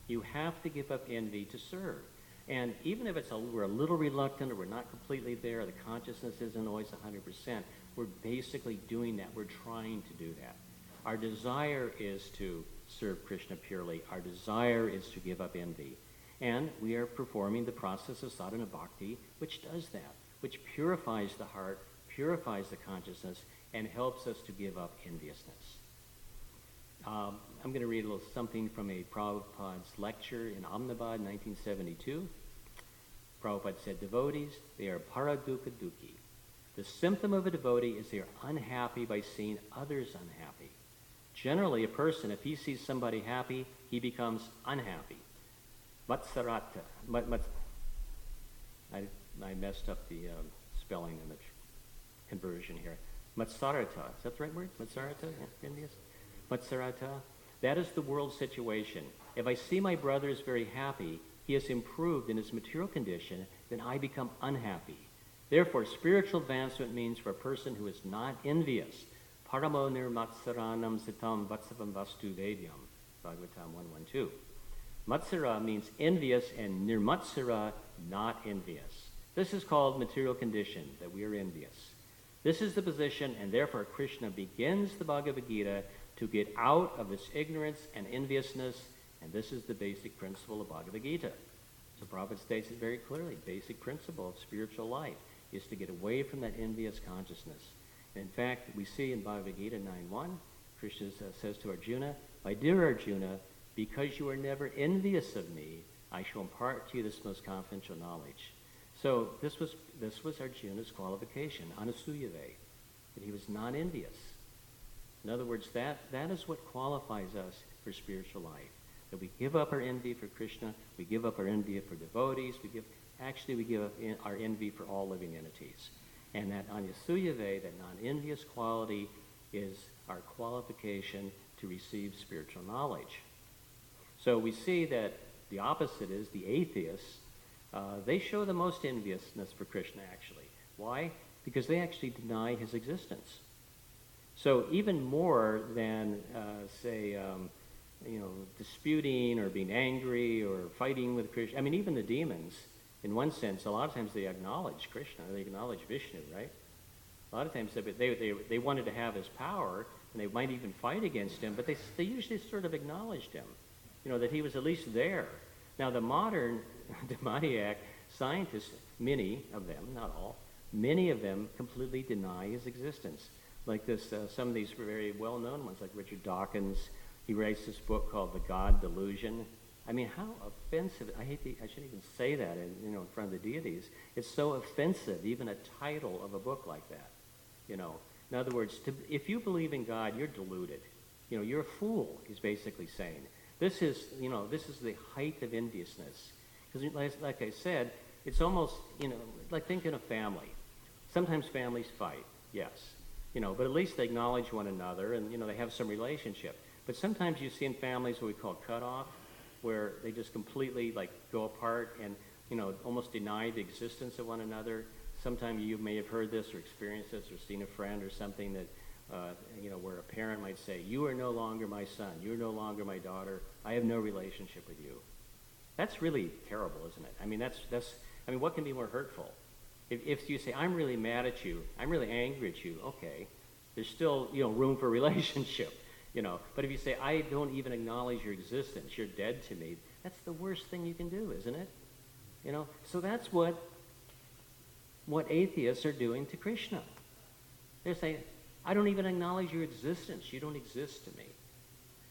You have to give up envy to serve. And even if we're a little reluctant or we're not completely there, the consciousness isn't always 100%, we're basically doing that. We're trying to do that. Our desire is to serve Krishna purely. Our desire is to give up envy. And we are performing the process of sadhana bhakti, which does that, which purifies the heart, purifies the consciousness, and helps us to give up enviousness. I'm going to read a little something from a Prabhupada's lecture in Ahmedabad, 1972. Prabhupada said, devotees, they are paradukkha dukhi. The symptom of a devotee is they are unhappy by seeing others unhappy. Generally, a person, if he sees somebody happy, he becomes unhappy. Matsarata. I messed up the spelling and the conversion here. Matsarata. Is that the right word? Matsarata? Yes. Matsarata. That is the world situation. If I see my brother is very happy, he has improved in his material condition, then I become unhappy. Therefore, spiritual advancement means for a person who is not envious. Paramo nirmatsaranam sitam vatsavam vastu vedyam. Bhagavatam 112. Matsara means envious, and nirmatsara, not envious. This is called material condition, that we are envious. This is the position, and therefore Krishna begins the Bhagavad Gita to get out of this ignorance and enviousness, and this is the basic principle of Bhagavad Gita. So Prabhupada states it very clearly. Basic principle of spiritual life is to get away from that envious consciousness. And in fact, we see in Bhagavad Gita 9.1, Krishna says to Arjuna, my dear Arjuna, because you are never envious of me, I shall impart to you this most confidential knowledge. So this was Arjuna's qualification, anasuyave, that he was not envious. In other words, that is what qualifies us for spiritual life. That we give up our envy for Krishna, we give up our envy for devotees, we give up our envy for all living entities. And that anasuyave, that non-envious quality, is our qualification to receive spiritual knowledge. So we see that the opposite is the atheists. They show the most enviousness for Krishna, actually. Why? Because they actually deny his existence. So even more than, disputing or being angry or fighting with Krishna, I mean, even the demons, in one sense, a lot of times they acknowledge Krishna, they acknowledge Vishnu, right? A lot of times they wanted to have his power, and they might even fight against him, but they usually sort of acknowledged him, that he was at least there. Now, the modern demoniac scientists, many of them, not all, many of them completely deny his existence. Like this, some of these very well-known ones, like Richard Dawkins, he writes this book called The God Delusion. I mean, how offensive! I shouldn't even say that in front of the deities. It's so offensive, even a title of a book like that. In other words, if you believe in God, you're deluded. You're a fool. He's basically saying. This is the height of enviousness. Because, like I said, it's almost, like thinking of family. Sometimes families fight, yes, but at least they acknowledge one another and, they have some relationship. But sometimes you see in families what we call cutoff, where they just completely, go apart and, almost deny the existence of one another. Sometimes you may have heard this or experienced this or seen a friend or something that, where a parent might say, you are no longer my son, you're no longer my daughter, I have no relationship with you. That's really terrible, isn't it? I mean, what can be more hurtful? If you say, I'm really mad at you, I'm really angry at you, okay, there's still, room for relationship, But if you say, I don't even acknowledge your existence, you're dead to me, that's the worst thing you can do, isn't it? So that's what atheists are doing to Krishna. They're saying, I don't even acknowledge your existence. You don't exist to me.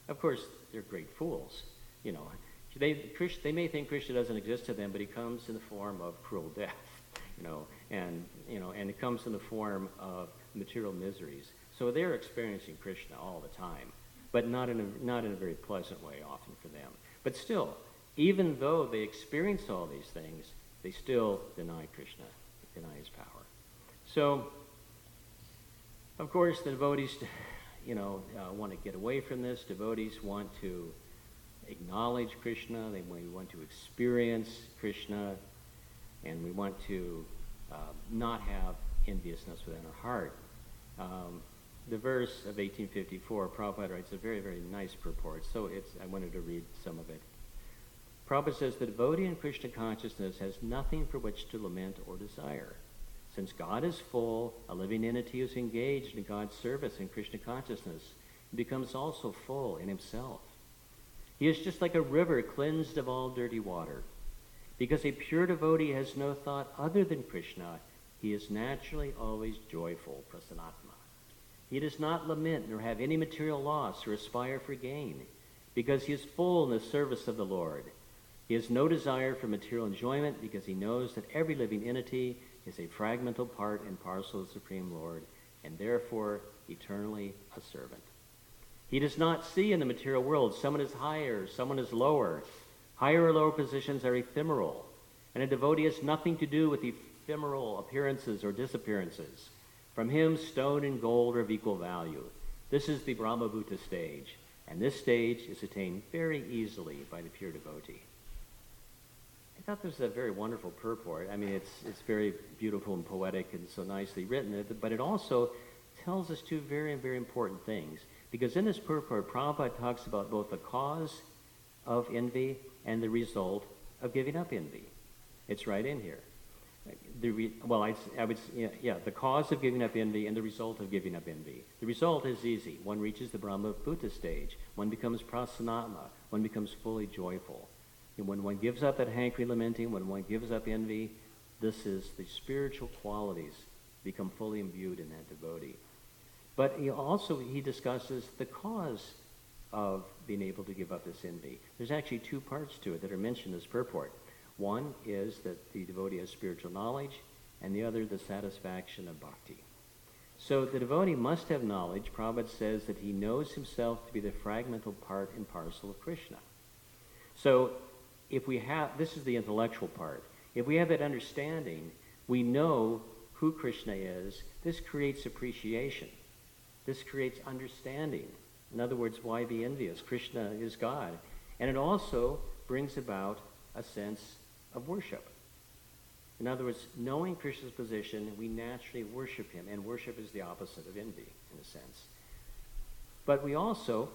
Of course, they're great fools. They may think Krishna doesn't exist to them, but he comes in the form of cruel death, and it comes in the form of material miseries. So they're experiencing Krishna all the time, but not in a very pleasant way often for them. But still, even though they experience all these things, they still deny Krishna, deny his power. So, of course, the devotees, want to get away from this. Devotees want to acknowledge Krishna. We want to experience Krishna, and we want to not have enviousness within our heart. The verse of 1854, Prabhupada writes a very, very nice purport. So I wanted to read some of it. Prabhupada says, the devotee in Krishna consciousness has nothing for which to lament or desire. Since God is full, a living entity is engaged in God's service in Krishna consciousness and becomes also full in himself. He is just like a river cleansed of all dirty water. Because a pure devotee has no thought other than Krishna, he is naturally always joyful, prasannatma. He does not lament nor have any material loss or aspire for gain, because he is full in the service of the Lord. He has no desire for material enjoyment, because he knows that every living entity is a fragmental part and parcel of the Supreme Lord, and therefore eternally a servant. He does not see in the material world someone is higher, someone is lower. Higher or lower positions are ephemeral, and a devotee has nothing to do with ephemeral appearances or disappearances. From him, stone and gold are of equal value. This is the Brahmabhuta stage, and this stage is attained very easily by the pure devotee. I thought this was a very wonderful purport. I mean, it's very beautiful and poetic and so nicely written, but it also tells us two very, very important things. Because in this purport, Prabhupada talks about both the cause of envy and the result of giving up envy. It's right in here. The cause of giving up envy and the result of giving up envy. The result is easy. One reaches the Brahmabhuta stage. One becomes prasannatma. One becomes fully joyful. And when one gives up that hankering lamenting, when one gives up envy, this is the spiritual qualities become fully imbued in that devotee. But he discusses the cause of being able to give up this envy. There's actually two parts to it that are mentioned in this purport. One is that the devotee has spiritual knowledge, and the other, the satisfaction of bhakti. So the devotee must have knowledge. Prabhupada says that he knows himself to be the fragmental part and parcel of Krishna. So if we have, this is the intellectual part. If we have that understanding, we know who Krishna is. This creates appreciation. This creates understanding. In other words, why be envious? Krishna is God. And it also brings about a sense of worship. In other words, knowing Krishna's position, we naturally worship him, and worship is the opposite of envy, in a sense. But we also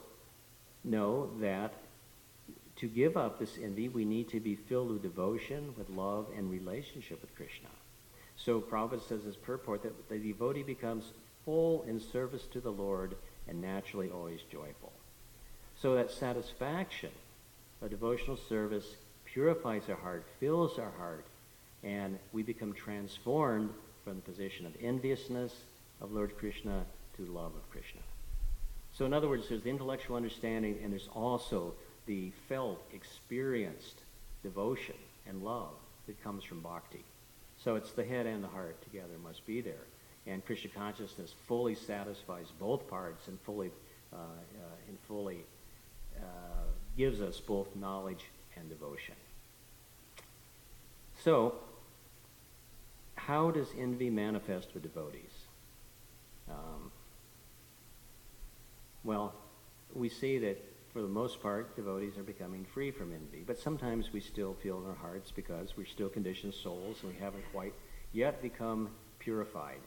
know that to give up this envy, we need to be filled with devotion, with love, and relationship with Krishna. So Prabhupada says in his purport that the devotee becomes full in service to the Lord and naturally always joyful. So that satisfaction of devotional service purifies our heart, fills our heart, and we become transformed from the position of enviousness of Lord Krishna to love of Krishna. So in other words, there's the intellectual understanding, and there's also the felt, experienced devotion and love that comes from bhakti. So it's the head and the heart together must be there. And Krishna consciousness fully satisfies both parts and fully gives us both knowledge and devotion. So, how does envy manifest with devotees? Well, we see that for the most part, devotees are becoming free from envy. But sometimes we still feel in our hearts because we're still conditioned souls and we haven't quite yet become purified.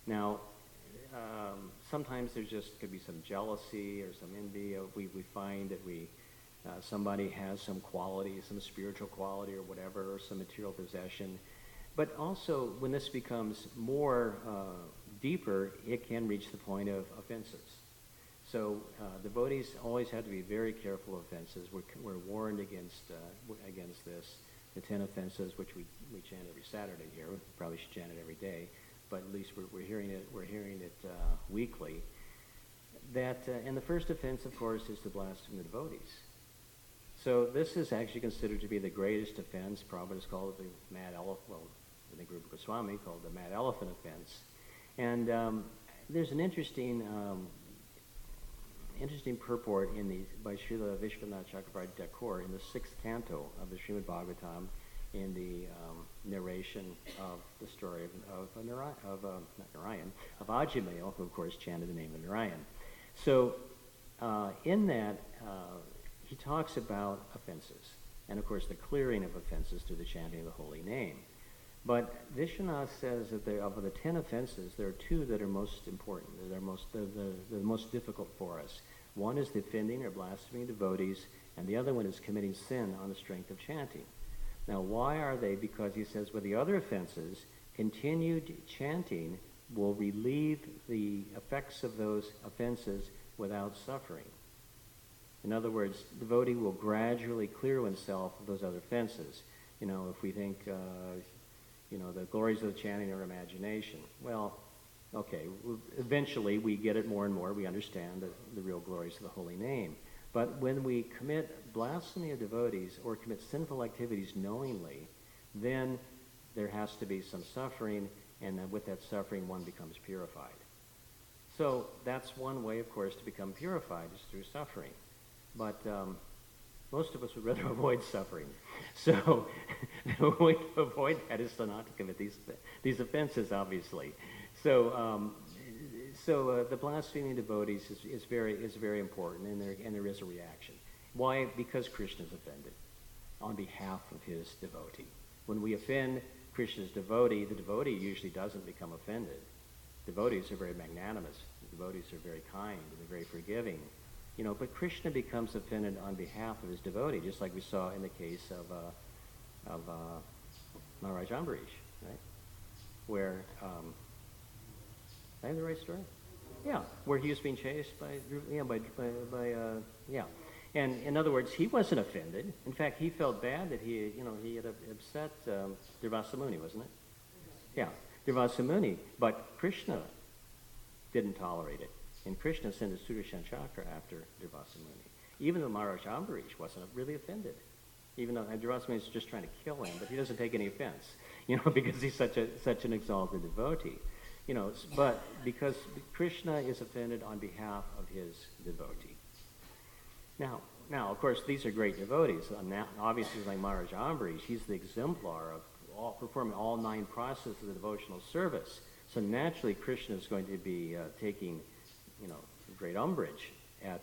Now, sometimes there's just could be some jealousy or some envy. We find that somebody has some quality, some spiritual quality or whatever, or some material possession. But also, when this becomes more deeper, it can reach the point of offenses. So devotees always have to be very careful of offenses. We're warned against this, the 10 offenses, which we chant every Saturday here. We probably should chant it every day, but at least we're hearing it weekly. And the first offense, of course, is to blaspheme the devotees. So this is actually considered to be the greatest offense. Prabhupada has called it the mad elephant. Well, in the group of Goswami called the mad elephant offense. And there's an interesting interesting purport by Srila Vishwanath Chakravarti Thakur in the 6th canto of the Srimad Bhagavatam in the narration of the story of Ajamil, who of course chanted the name of Narayan. So in that, he talks about offenses, and of course the clearing of offenses through the chanting of the holy name. But Vishwanath says that of the 10 offenses, there are 2 that are most important. They're the most difficult for us. One is the offending or blaspheming devotees, and the other one is committing sin on the strength of chanting. Now, why are they? Because he says with the other offenses, continued chanting will relieve the effects of those offenses without suffering. In other words, the devotee will gradually clear oneself of those other offenses. If we think, the glories of the chanting are imagination. Well, okay, eventually we get it more and more. We understand the real glories of the holy name. But when we commit blasphemy of devotees or commit sinful activities knowingly, then there has to be some suffering, and then with that suffering one becomes purified. So that's one way, of course, to become purified is through suffering. But most of us would rather avoid suffering. So the way to avoid that is to not to commit these offenses, obviously. So the blaspheming devotees is very important, and there is a reaction. Why? Because Krishna is offended on behalf of his devotee. When we offend Krishna's devotee, the devotee usually doesn't become offended. Devotees are very magnanimous. Devotees are very kind. They're very forgiving. But Krishna becomes offended on behalf of his devotee, just like we saw in the case of Maharaj Ambarish, right? Where, I have the right story? Yeah, where he was being chased And in other words, he wasn't offended. In fact, he felt bad that he had upset Durvasa Muni, wasn't it? Yeah, Durvasa Muni. But Krishna didn't tolerate it. And Krishna sent a Sudarshan Chakra after Durvasa Muni. Even though Maharaj Ambarish wasn't really offended. Even though Durvasa Muni is just trying to kill him, but he doesn't take any offense, because he's such an exalted devotee. But because Krishna is offended on behalf of his devotee. Now, of course, these are great devotees. Obviously, like Maharaj Ambarish, he's the exemplar of performing all 9 processes of the devotional service. So naturally, Krishna is going to be taking, great umbrage at.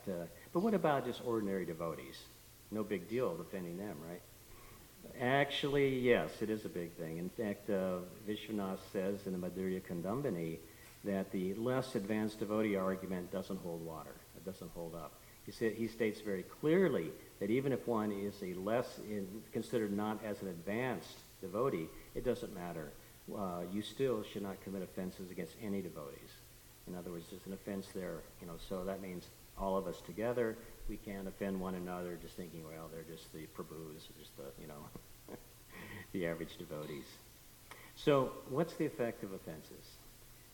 But what about just ordinary devotees? No big deal defending them, right? Actually, yes, it is a big thing. In fact, Vishwanath says in the Madhurya Kandambini that the less advanced devotee argument doesn't hold water. It doesn't hold up. He states very clearly that even if one is considered not as an advanced devotee, it doesn't matter. You still should not commit offenses against any devotees. In other words, there's an offense there, so that means all of us together, we can't offend one another just thinking, well, they're just the prabhus, just the, the average devotees. So what's the effect of offenses?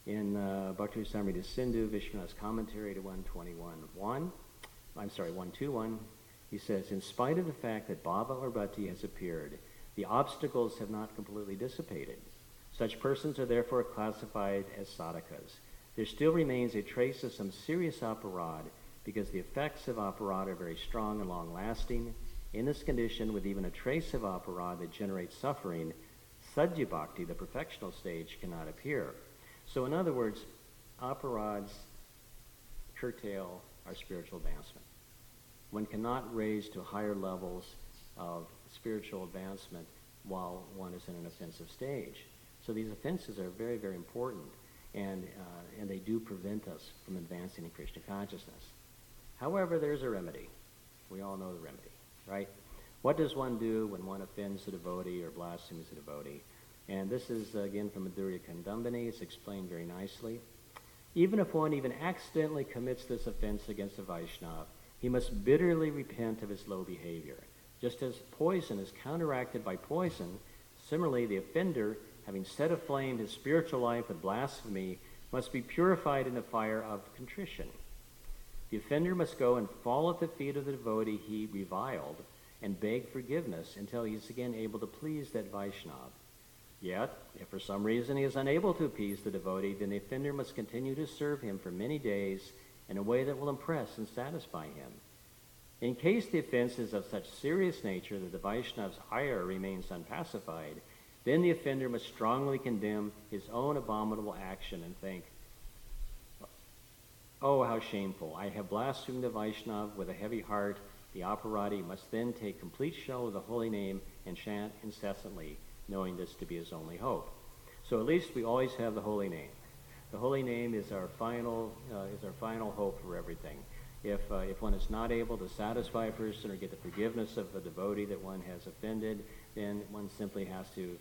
In Bhakti Samrita Sindhu, Vishwanath's commentary to 121, he says, in spite of the fact that bhava or bhakti has appeared, the obstacles have not completely dissipated. Such persons are therefore classified as sadhakas. There still remains a trace of some serious aparad because the effects of aparad are very strong and long-lasting. In this condition, with even a trace of aparad that generates suffering, sadhya bhakti, the perfectional stage, cannot appear. So in other words, aparads curtail our spiritual advancement. One cannot raise to higher levels of spiritual advancement while one is in an offensive stage. So these offenses are very, very important, and they do prevent us from advancing in Krishna consciousness. However, there's a remedy. We all know the remedy, right? What does one do when one offends a devotee or blasphemes a devotee? And this is, again, from Madhurya Kandambini. It's explained very nicely. Even if one even accidentally commits this offense against a Vaishnava, he must bitterly repent of his low behavior. Just as poison is counteracted by poison, similarly, the offender, having set aflame his spiritual life with blasphemy, must be purified in the fire of contrition. The offender must go and fall at the feet of the devotee he reviled and beg forgiveness until he is again able to please that Vaishnava. Yet, if for some reason he is unable to appease the devotee, then the offender must continue to serve him for many days in a way that will impress and satisfy him. In case the offense is of such serious nature that the Vaishnava's ire remains unpacified, then the offender must strongly condemn his own abominable action and think, "Oh, how shameful! I have blasphemed the Vaishnava with a heavy heart." The operati must then take complete shell of the holy name and chant incessantly, knowing this to be his only hope. So at least we always have the holy name. The holy name is our final hope for everything. If one is not able to satisfy a person or get the forgiveness of a devotee that one has offended, then one simply has to,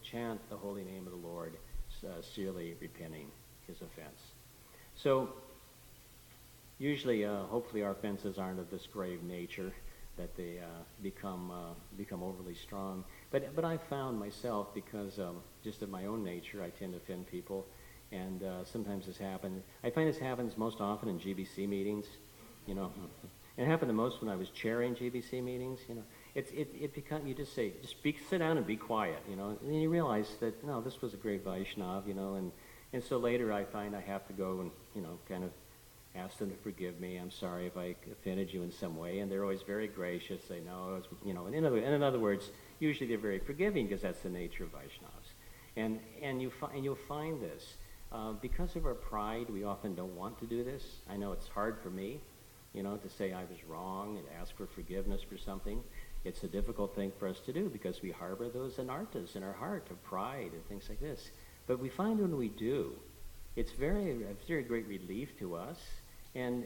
chant the holy name of the Lord, sincerely repenting his offense. So usually, hopefully, our offenses aren't of this grave nature that they become overly strong. But I've found myself, because just of my own nature, I tend to offend people, and sometimes this happens. I find this happens most often in GBC meetings. It happened the most when I was chairing GBC meetings. It becomes, you just say, sit down and be quiet. And then you realize that no, this was a great Vaishnava. And so later I find I have to go and kind of ask them to forgive me. I'm sorry if I offended you in some way, and they're always very gracious. They know, And in other words, usually they're very forgiving because that's the nature of Vaishnavas. And you'll find this because of our pride, we often don't want to do this. I know it's hard for me, to say I was wrong and ask for forgiveness for something. It's a difficult thing for us to do because we harbor those anarthas in our heart of pride and things like this. But we find when we do, it's a very great relief to us. And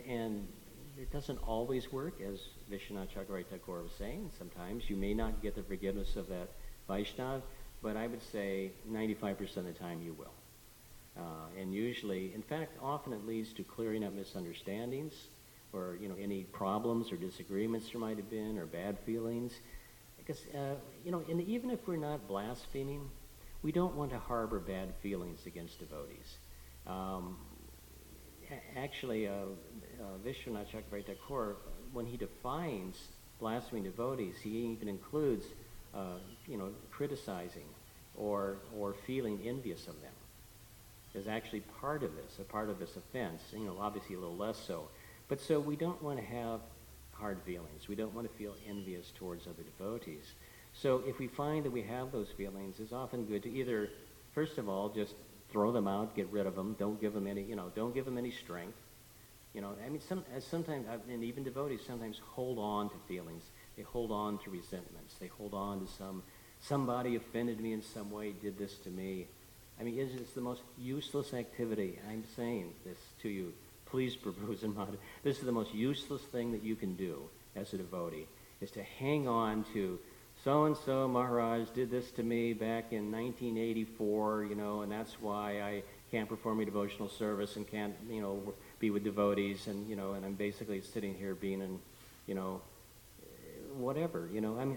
it doesn't always work, as Vishwanath Chakravarti Thakur was saying. Sometimes you may not get the forgiveness of that Vaishnava, but I would say 95% of the time you will. And usually, in fact, often it leads to clearing up misunderstandings or, any problems or disagreements there might have been or bad feelings. Because, and even if we're not blaspheming, we don't want to harbor bad feelings against devotees. Actually, Vishwanath Chakravarti Thakur, when he defines blaspheming devotees, he even includes, criticizing or feeling envious of them. Is actually part of this offense. Obviously a little less so, but so we don't want to have hard feelings. We don't want to feel envious towards other devotees. So if we find that we have those feelings, it's often good to either, first of all, just throw them out, get rid of them. Don't give them any, don't give them any strength. Sometimes, and even devotees sometimes hold on to feelings. They hold on to resentments. They hold on to somebody offended me in some way, did this to me. It's the most useless activity. I'm saying this to you. Please, Prabhus and Madhu. This is the most useless thing that you can do as a devotee, is to hang on to so-and-so Maharaj did this to me back in 1984, and that's why I can't perform a devotional service and can't, be with devotees, and, and I'm basically sitting here being in, whatever,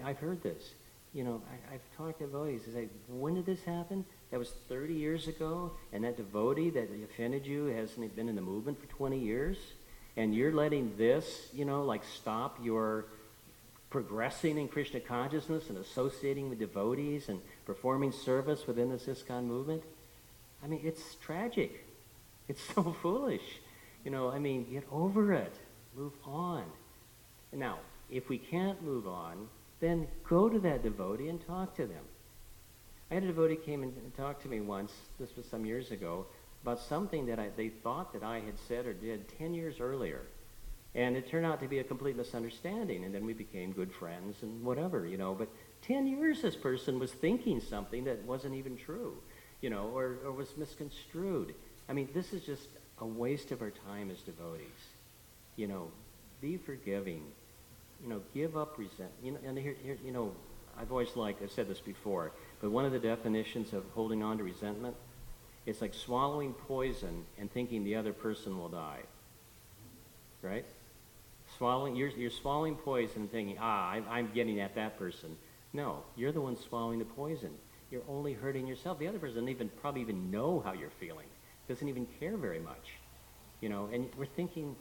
I've heard this. I've talked to devotees. They say, when did this happen? That was 30 years ago, and that devotee that offended you hasn't been in the movement for 20 years, and you're letting this, stop your progressing in Krishna consciousness and associating with devotees and performing service within this ISKCON movement? It's tragic. It's so foolish. Get over it. Move on. Now, if we can't move on, then go to that devotee and talk to them. I had a devotee came and talked to me once, this was some years ago, about something that they thought that I had said or did 10 years earlier. And it turned out to be a complete misunderstanding, and then we became good friends and whatever, But 10 years this person was thinking something that wasn't even true, or was misconstrued. This is just a waste of our time as devotees. Be forgiving. Give up resentment. And here, I've always I've said this before, but one of the definitions of holding on to resentment, it's like swallowing poison and thinking the other person will die. Right? You're swallowing poison and thinking, I'm getting at that person. No, you're the one swallowing the poison. You're only hurting yourself. The other person doesn't probably even know how you're feeling. Doesn't even care very much. And we're thinking,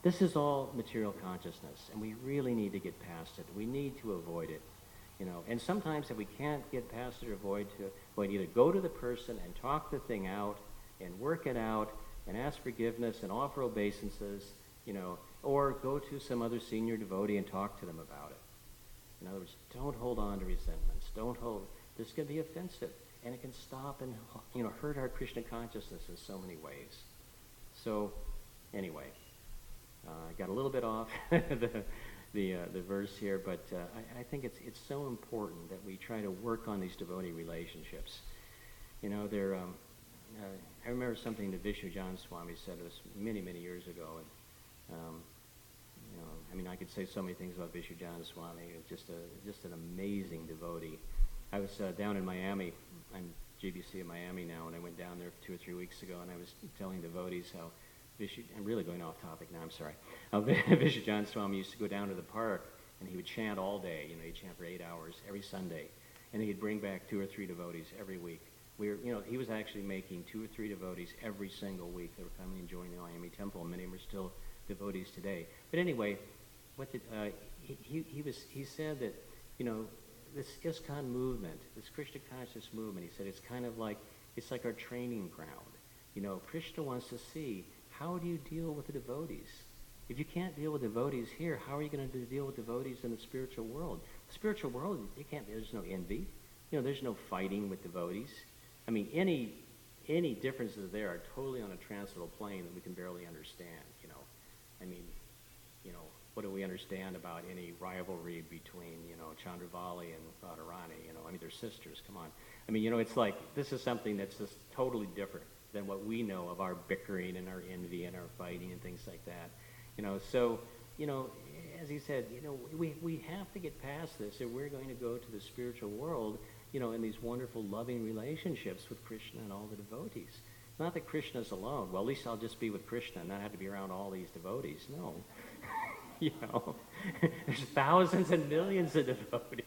this is all material consciousness, and we really need to get past it. We need to avoid it. And sometimes if we can't get past it or avoid either go to the person and talk the thing out and work it out, and ask forgiveness and offer obeisances, or go to some other senior devotee and talk to them about it. In other words, don't hold on to resentments. This can be offensive, and it can stop and hurt our Krishna consciousness in so many ways. So, anyway, I got a little bit off the verse here, but I think it's so important that we try to work on these devotee relationships. I remember something that Vishnu Jan Swami said to us many, many years ago, and I could say so many things about Vishnu Jan Swami. Just an amazing devotee. I was down in Miami. I'm GBC in Miami now, and I went down there 2 or 3 weeks ago, and I was telling devotees how I'm really going off topic now, I'm sorry. Vishnu Jan Swami used to go down to the park, and he would chant all day. He'd chant for 8 hours every Sunday, and he'd bring back 2 or 3 devotees every week. He was actually making 2 or 3 devotees every single week. They were coming and joining the Miami temple, and many of them are still devotees today. But anyway, he said that, this ISKCON movement, this Krishna conscious movement, he said it's like our training ground. Krishna wants to see, how do you deal with the devotees? If you can't deal with devotees here, how are you going to deal with devotees in the spiritual world? The spiritual world, there's no envy. There's no fighting with devotees. Any differences there are totally on a transcendental plane that we can barely understand, what do we understand about any rivalry between, Chandravali and Radharani? They're sisters, come on. It's like, this is something that's just totally different than what we know of our bickering and our envy and our fighting and things like that. So, as he said, we have to get past this if we're going to go to the spiritual world, in these wonderful loving relationships with Krishna and all the devotees. Not that Krishna's alone. Well, at least I'll just be with Krishna and not have to be around all these devotees. No. There's thousands and millions of devotees,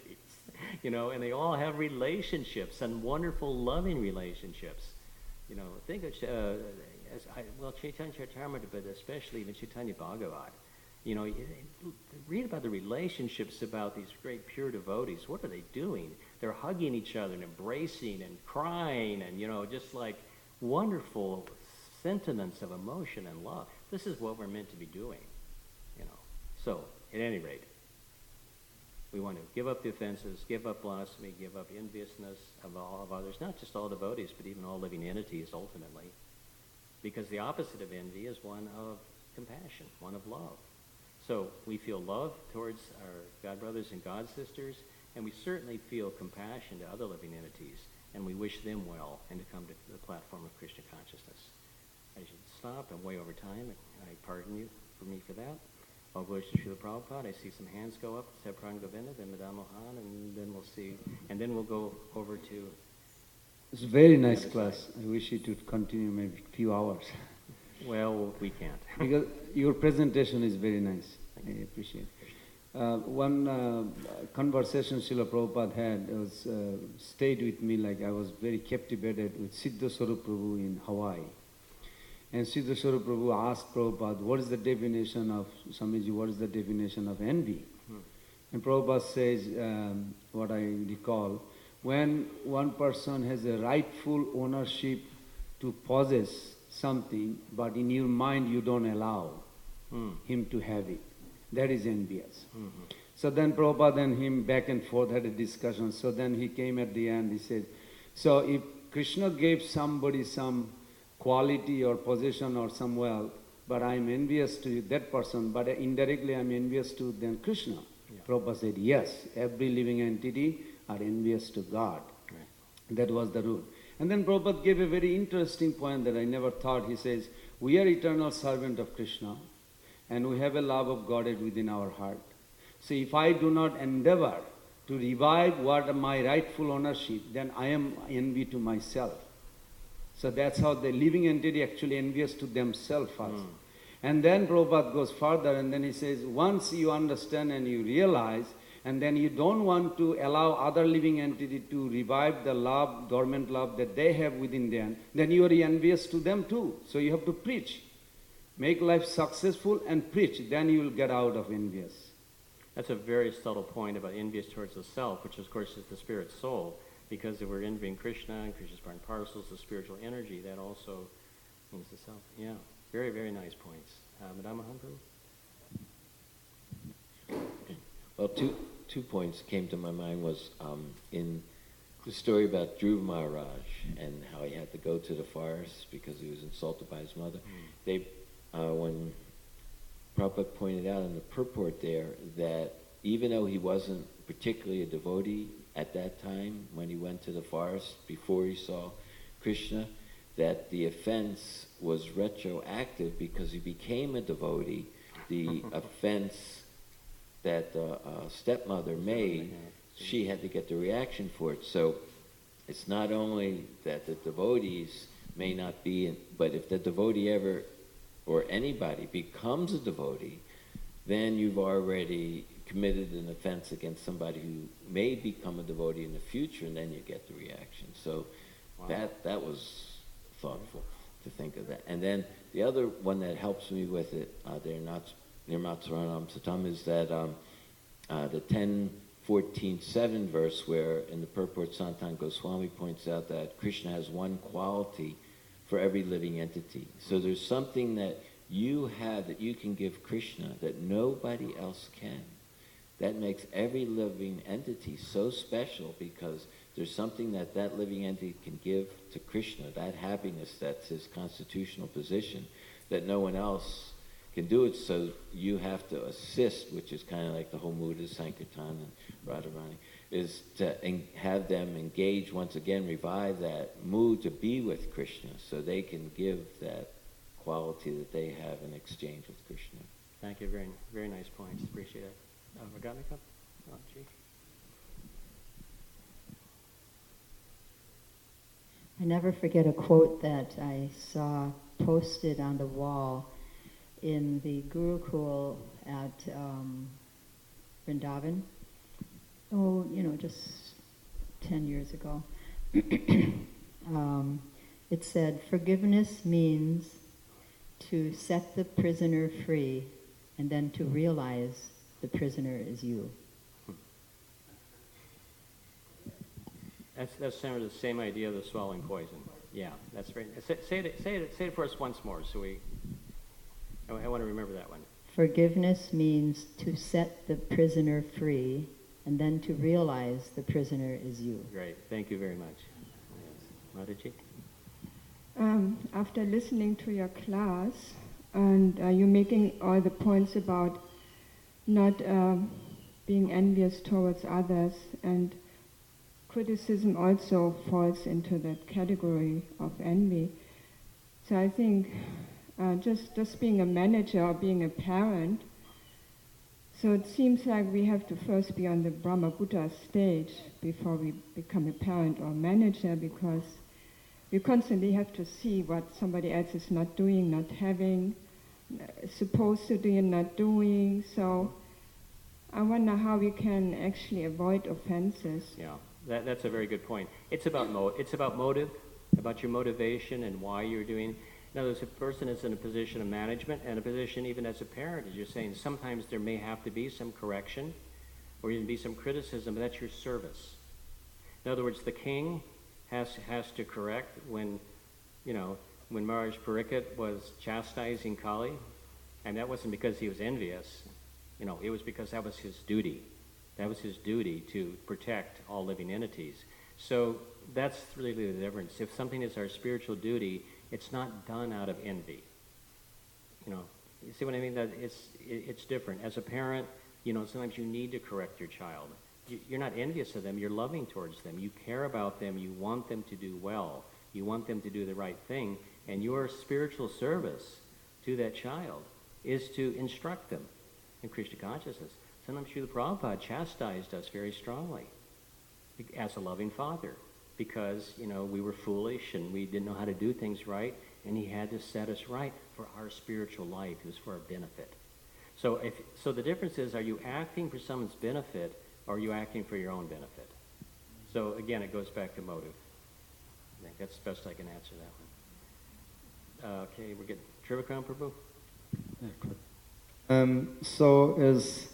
and they all have relationships and wonderful loving relationships. Think of, Chaitanya Charitamrita, but especially even Chaitanya Bhagavat. Read about the relationships about these great pure devotees. What are they doing? They're hugging each other and embracing and crying and, just like wonderful sentiments of emotion and love. This is what we're meant to be doing, So, at any rate, we want to give up the offenses, give up blasphemy, give up enviousness of all of others, not just all devotees, but even all living entities ultimately. Because the opposite of envy is one of compassion, one of love. So we feel love towards our God brothers and God sisters, and we certainly feel compassion to other living entities, and we wish them well and to come to the platform of Krishna consciousness. I should stop. I'm way over time, and I pardon you for that. All glories to Srila Prabhupada. I see some hands go up. Sepran Govinda, then Madame Mohan, and then we'll see. And then we'll go over to... It's a very nice class. I wish it would continue maybe a few hours. Well, we can't. Because your presentation is very nice. I appreciate it. One conversation Srila Prabhupada had was stayed with me, like I was very captivated with Siddha Swarup Prabhu in Hawaii. And Siddha Swarup Prabhu asked Prabhupada, what is the definition of, Swamiji, what is the definition of envy? And Prabhupada says, what I recall, when one person has a rightful ownership to possess something, but in your mind you don't allow him to have it, that is envious. So then Prabhupada and him back and forth had a discussion. So then he came at the end, he said, so if Krishna gave somebody some quality or possession or some wealth, but I'm envious to that person, but indirectly I'm envious to then Krishna. Yeah. Prabhupada said, yes, every living entity are envious to God. Right. That was the rule. And then Prabhupada gave a very interesting point that I never thought. He says, we are eternal servant of Krishna, and we have a love of Godhead within our heart. So if I do not endeavor to revive what my rightful ownership, then I am envy to myself. So that's how the living entity actually envious to themselves first. And then Prabhupada goes further and then he says, once you understand and you realize, and then you don't want to allow other living entity to revive the love, dormant love that they have within them, then you are envious to them too. So you have to preach. Make life successful and preach, then you will get out of envious. That's a very subtle point about envious towards the self, which of course is the spirit soul. Because if we're envying Krishna and Krishna's part and parcels, the spiritual energy, that also Means the self. Yeah. Very, very nice points. Madame Mahaprabhu? Well, two points came to my mind was in the story about Dhruva Maharaj and how he had to go to the forest because he was insulted by his mother. When Prabhupada pointed out in the purport there that even though he wasn't particularly a devotee at that time when he went to the forest before he saw Krishna, that the offense was retroactive because he became a devotee. The offense that the stepmother made, she had to get the reaction for it. So it's not only that the devotees may not be, but if the devotee ever, or anybody, becomes a devotee, then you've already committed an offense against somebody who may become a devotee in the future, and then you get the reaction. So that was thoughtful to think of that. And then the other one that helps me with it, Nirmatsaranam Satam, is that the 10:14:7 verse where in the purport Sanatan Goswami points out that Krishna has one quality for every living entity. So there's something that you have that you can give Krishna that nobody else can. That makes every living entity so special because there's something that that living entity can give to Krishna, that happiness, that's his constitutional position, that no one else can do it. So you have to assist, which is kind of like the whole mood of Sankirtan and Radharani, is to have them engage once again, revive that mood to be with Krishna so they can give that quality that they have in exchange with Krishna. Thank you. Very, very nice points. Appreciate it. Vagamika? Oh, gee. I never forget a quote that I saw posted on the wall in the Gurukul at Vrindavan. Oh, just 10 years ago. It said, forgiveness means to set the prisoner free and then to realize the prisoner is you. That's similar to the same idea of the swallowing poison. Yeah, that's very. Say it for us once more, so I want to remember that one. Forgiveness means to set the prisoner free, and then to realize the prisoner is you. Great, thank you very much. Yes. Mataji? After listening to your class, and you making all the points about not being envious towards others, and criticism also falls into that category of envy. So I think just being a manager or being a parent, so it seems like we have to first be on the Brahma Buddha stage before we become a parent or manager, because we constantly have to see what somebody else is not doing, not having, supposed to do and not doing. So I wonder how we can actually avoid offenses. Yeah, that's a very good point. It's about motive, about your motivation and why you're doing. In other words, a person is in a position of management and a position even as a parent, as you're saying, sometimes there may have to be some correction or even be some criticism, but that's your service. In other words, the king has to correct when Maharaj Pariksit was chastising Kali, and that wasn't because he was envious. It was because that was his duty. That was his duty to protect all living entities. So that's really the difference. If something is our spiritual duty, it's not done out of envy. You see what I mean? That it's different. As a parent, sometimes you need to correct your child. You're not envious of them. You're loving towards them. You care about them. You want them to do well. You want them to do the right thing. And your spiritual service to that child is to instruct them in Krishna consciousness. Sometimes Srila Prabhupada chastised us very strongly as a loving father because, we were foolish and we didn't know how to do things right, and he had to set us right for our spiritual life. It was for our benefit. So the difference is, are you acting for someone's benefit or are you acting for your own benefit? So again, it goes back to motive. I think that's the best I can answer that one. Okay, we're getting Trivakam Prabhu? So is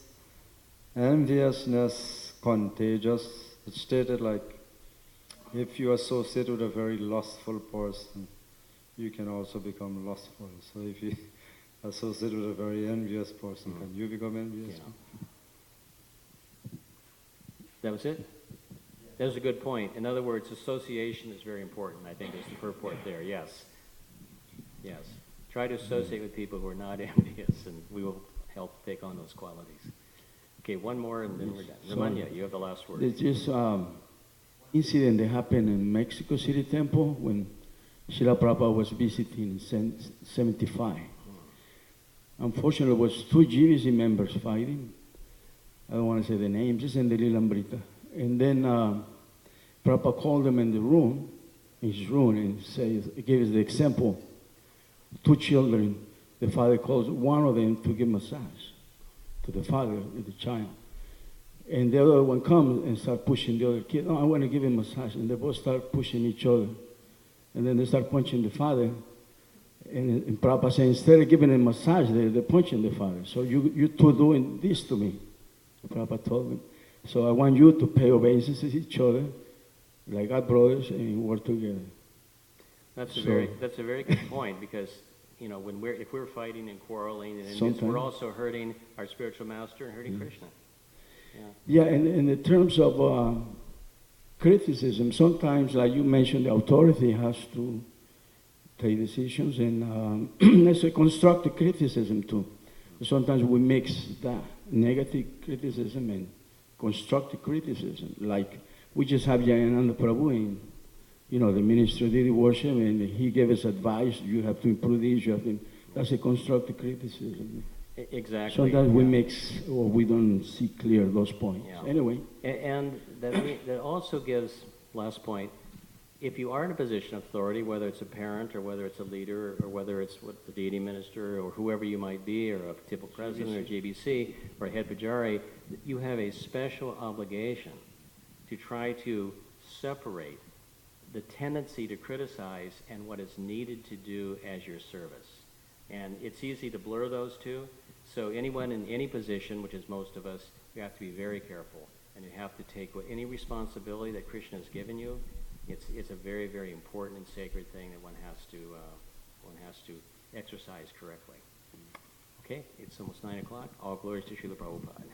enviousness contagious? It's stated like if you associate with a very lustful person, you can also become lustful. So if you associate with a very envious person, can you become envious? Yeah. That was it? That was a good point. In other words, association is very important, I think, is the purport there. Yes. Yes. Try to associate with people who are not envious, and we will help take on those qualities. Okay, one more, and then we're done. Ramanya, you have the last word. There's this incident that happened in Mexico City Temple when Srila Prabhupada was visiting in 75. Unfortunately, it was two GBC members fighting. I don't want to say the name, just in the Lilambrita. And then Prabhupada called them in his room, and gave us the example. Two children, the father calls one of them to give massage to the father of the child. And the other one comes and start pushing the other kid. No, I want to give him massage. And they both start pushing each other. And then they start punching the father. And Prabhupada said, instead of giving him massage, they're punching the father. So you two doing this to me. Prabhupada told them. So I want you to pay obeisance to each other, like our brothers, and work together. That's a very good point, because if we're fighting and quarreling and envious, we're also hurting our spiritual master and hurting Krishna. Yeah, and in terms of criticism, sometimes, like you mentioned, the authority has to take decisions, and there's a constructive criticism too. Sometimes we mix that negative criticism and constructive criticism. Like we just have Jayananda Prabhu in, the minister did worship, and he gave us advice. You have to improve this. That's a constructive criticism. Exactly. Sometimes we mix, or we don't see clear those points. Yeah. Anyway. And that also gives, last point, if you are in a position of authority, whether it's a parent or whether it's a leader or whether it's the deity minister or whoever you might be, or a temple president or JBC or a head pujari, you have a special obligation to try to separate the tendency to criticize and what is needed to do as your service. And it's easy to blur those two. So anyone in any position, which is most of us, you have to be very careful. And you have to take any responsibility that Krishna has given you. It's a very, very important and sacred thing that one has to exercise correctly. Okay, it's almost 9 o'clock. All glories to Srila Prabhupada.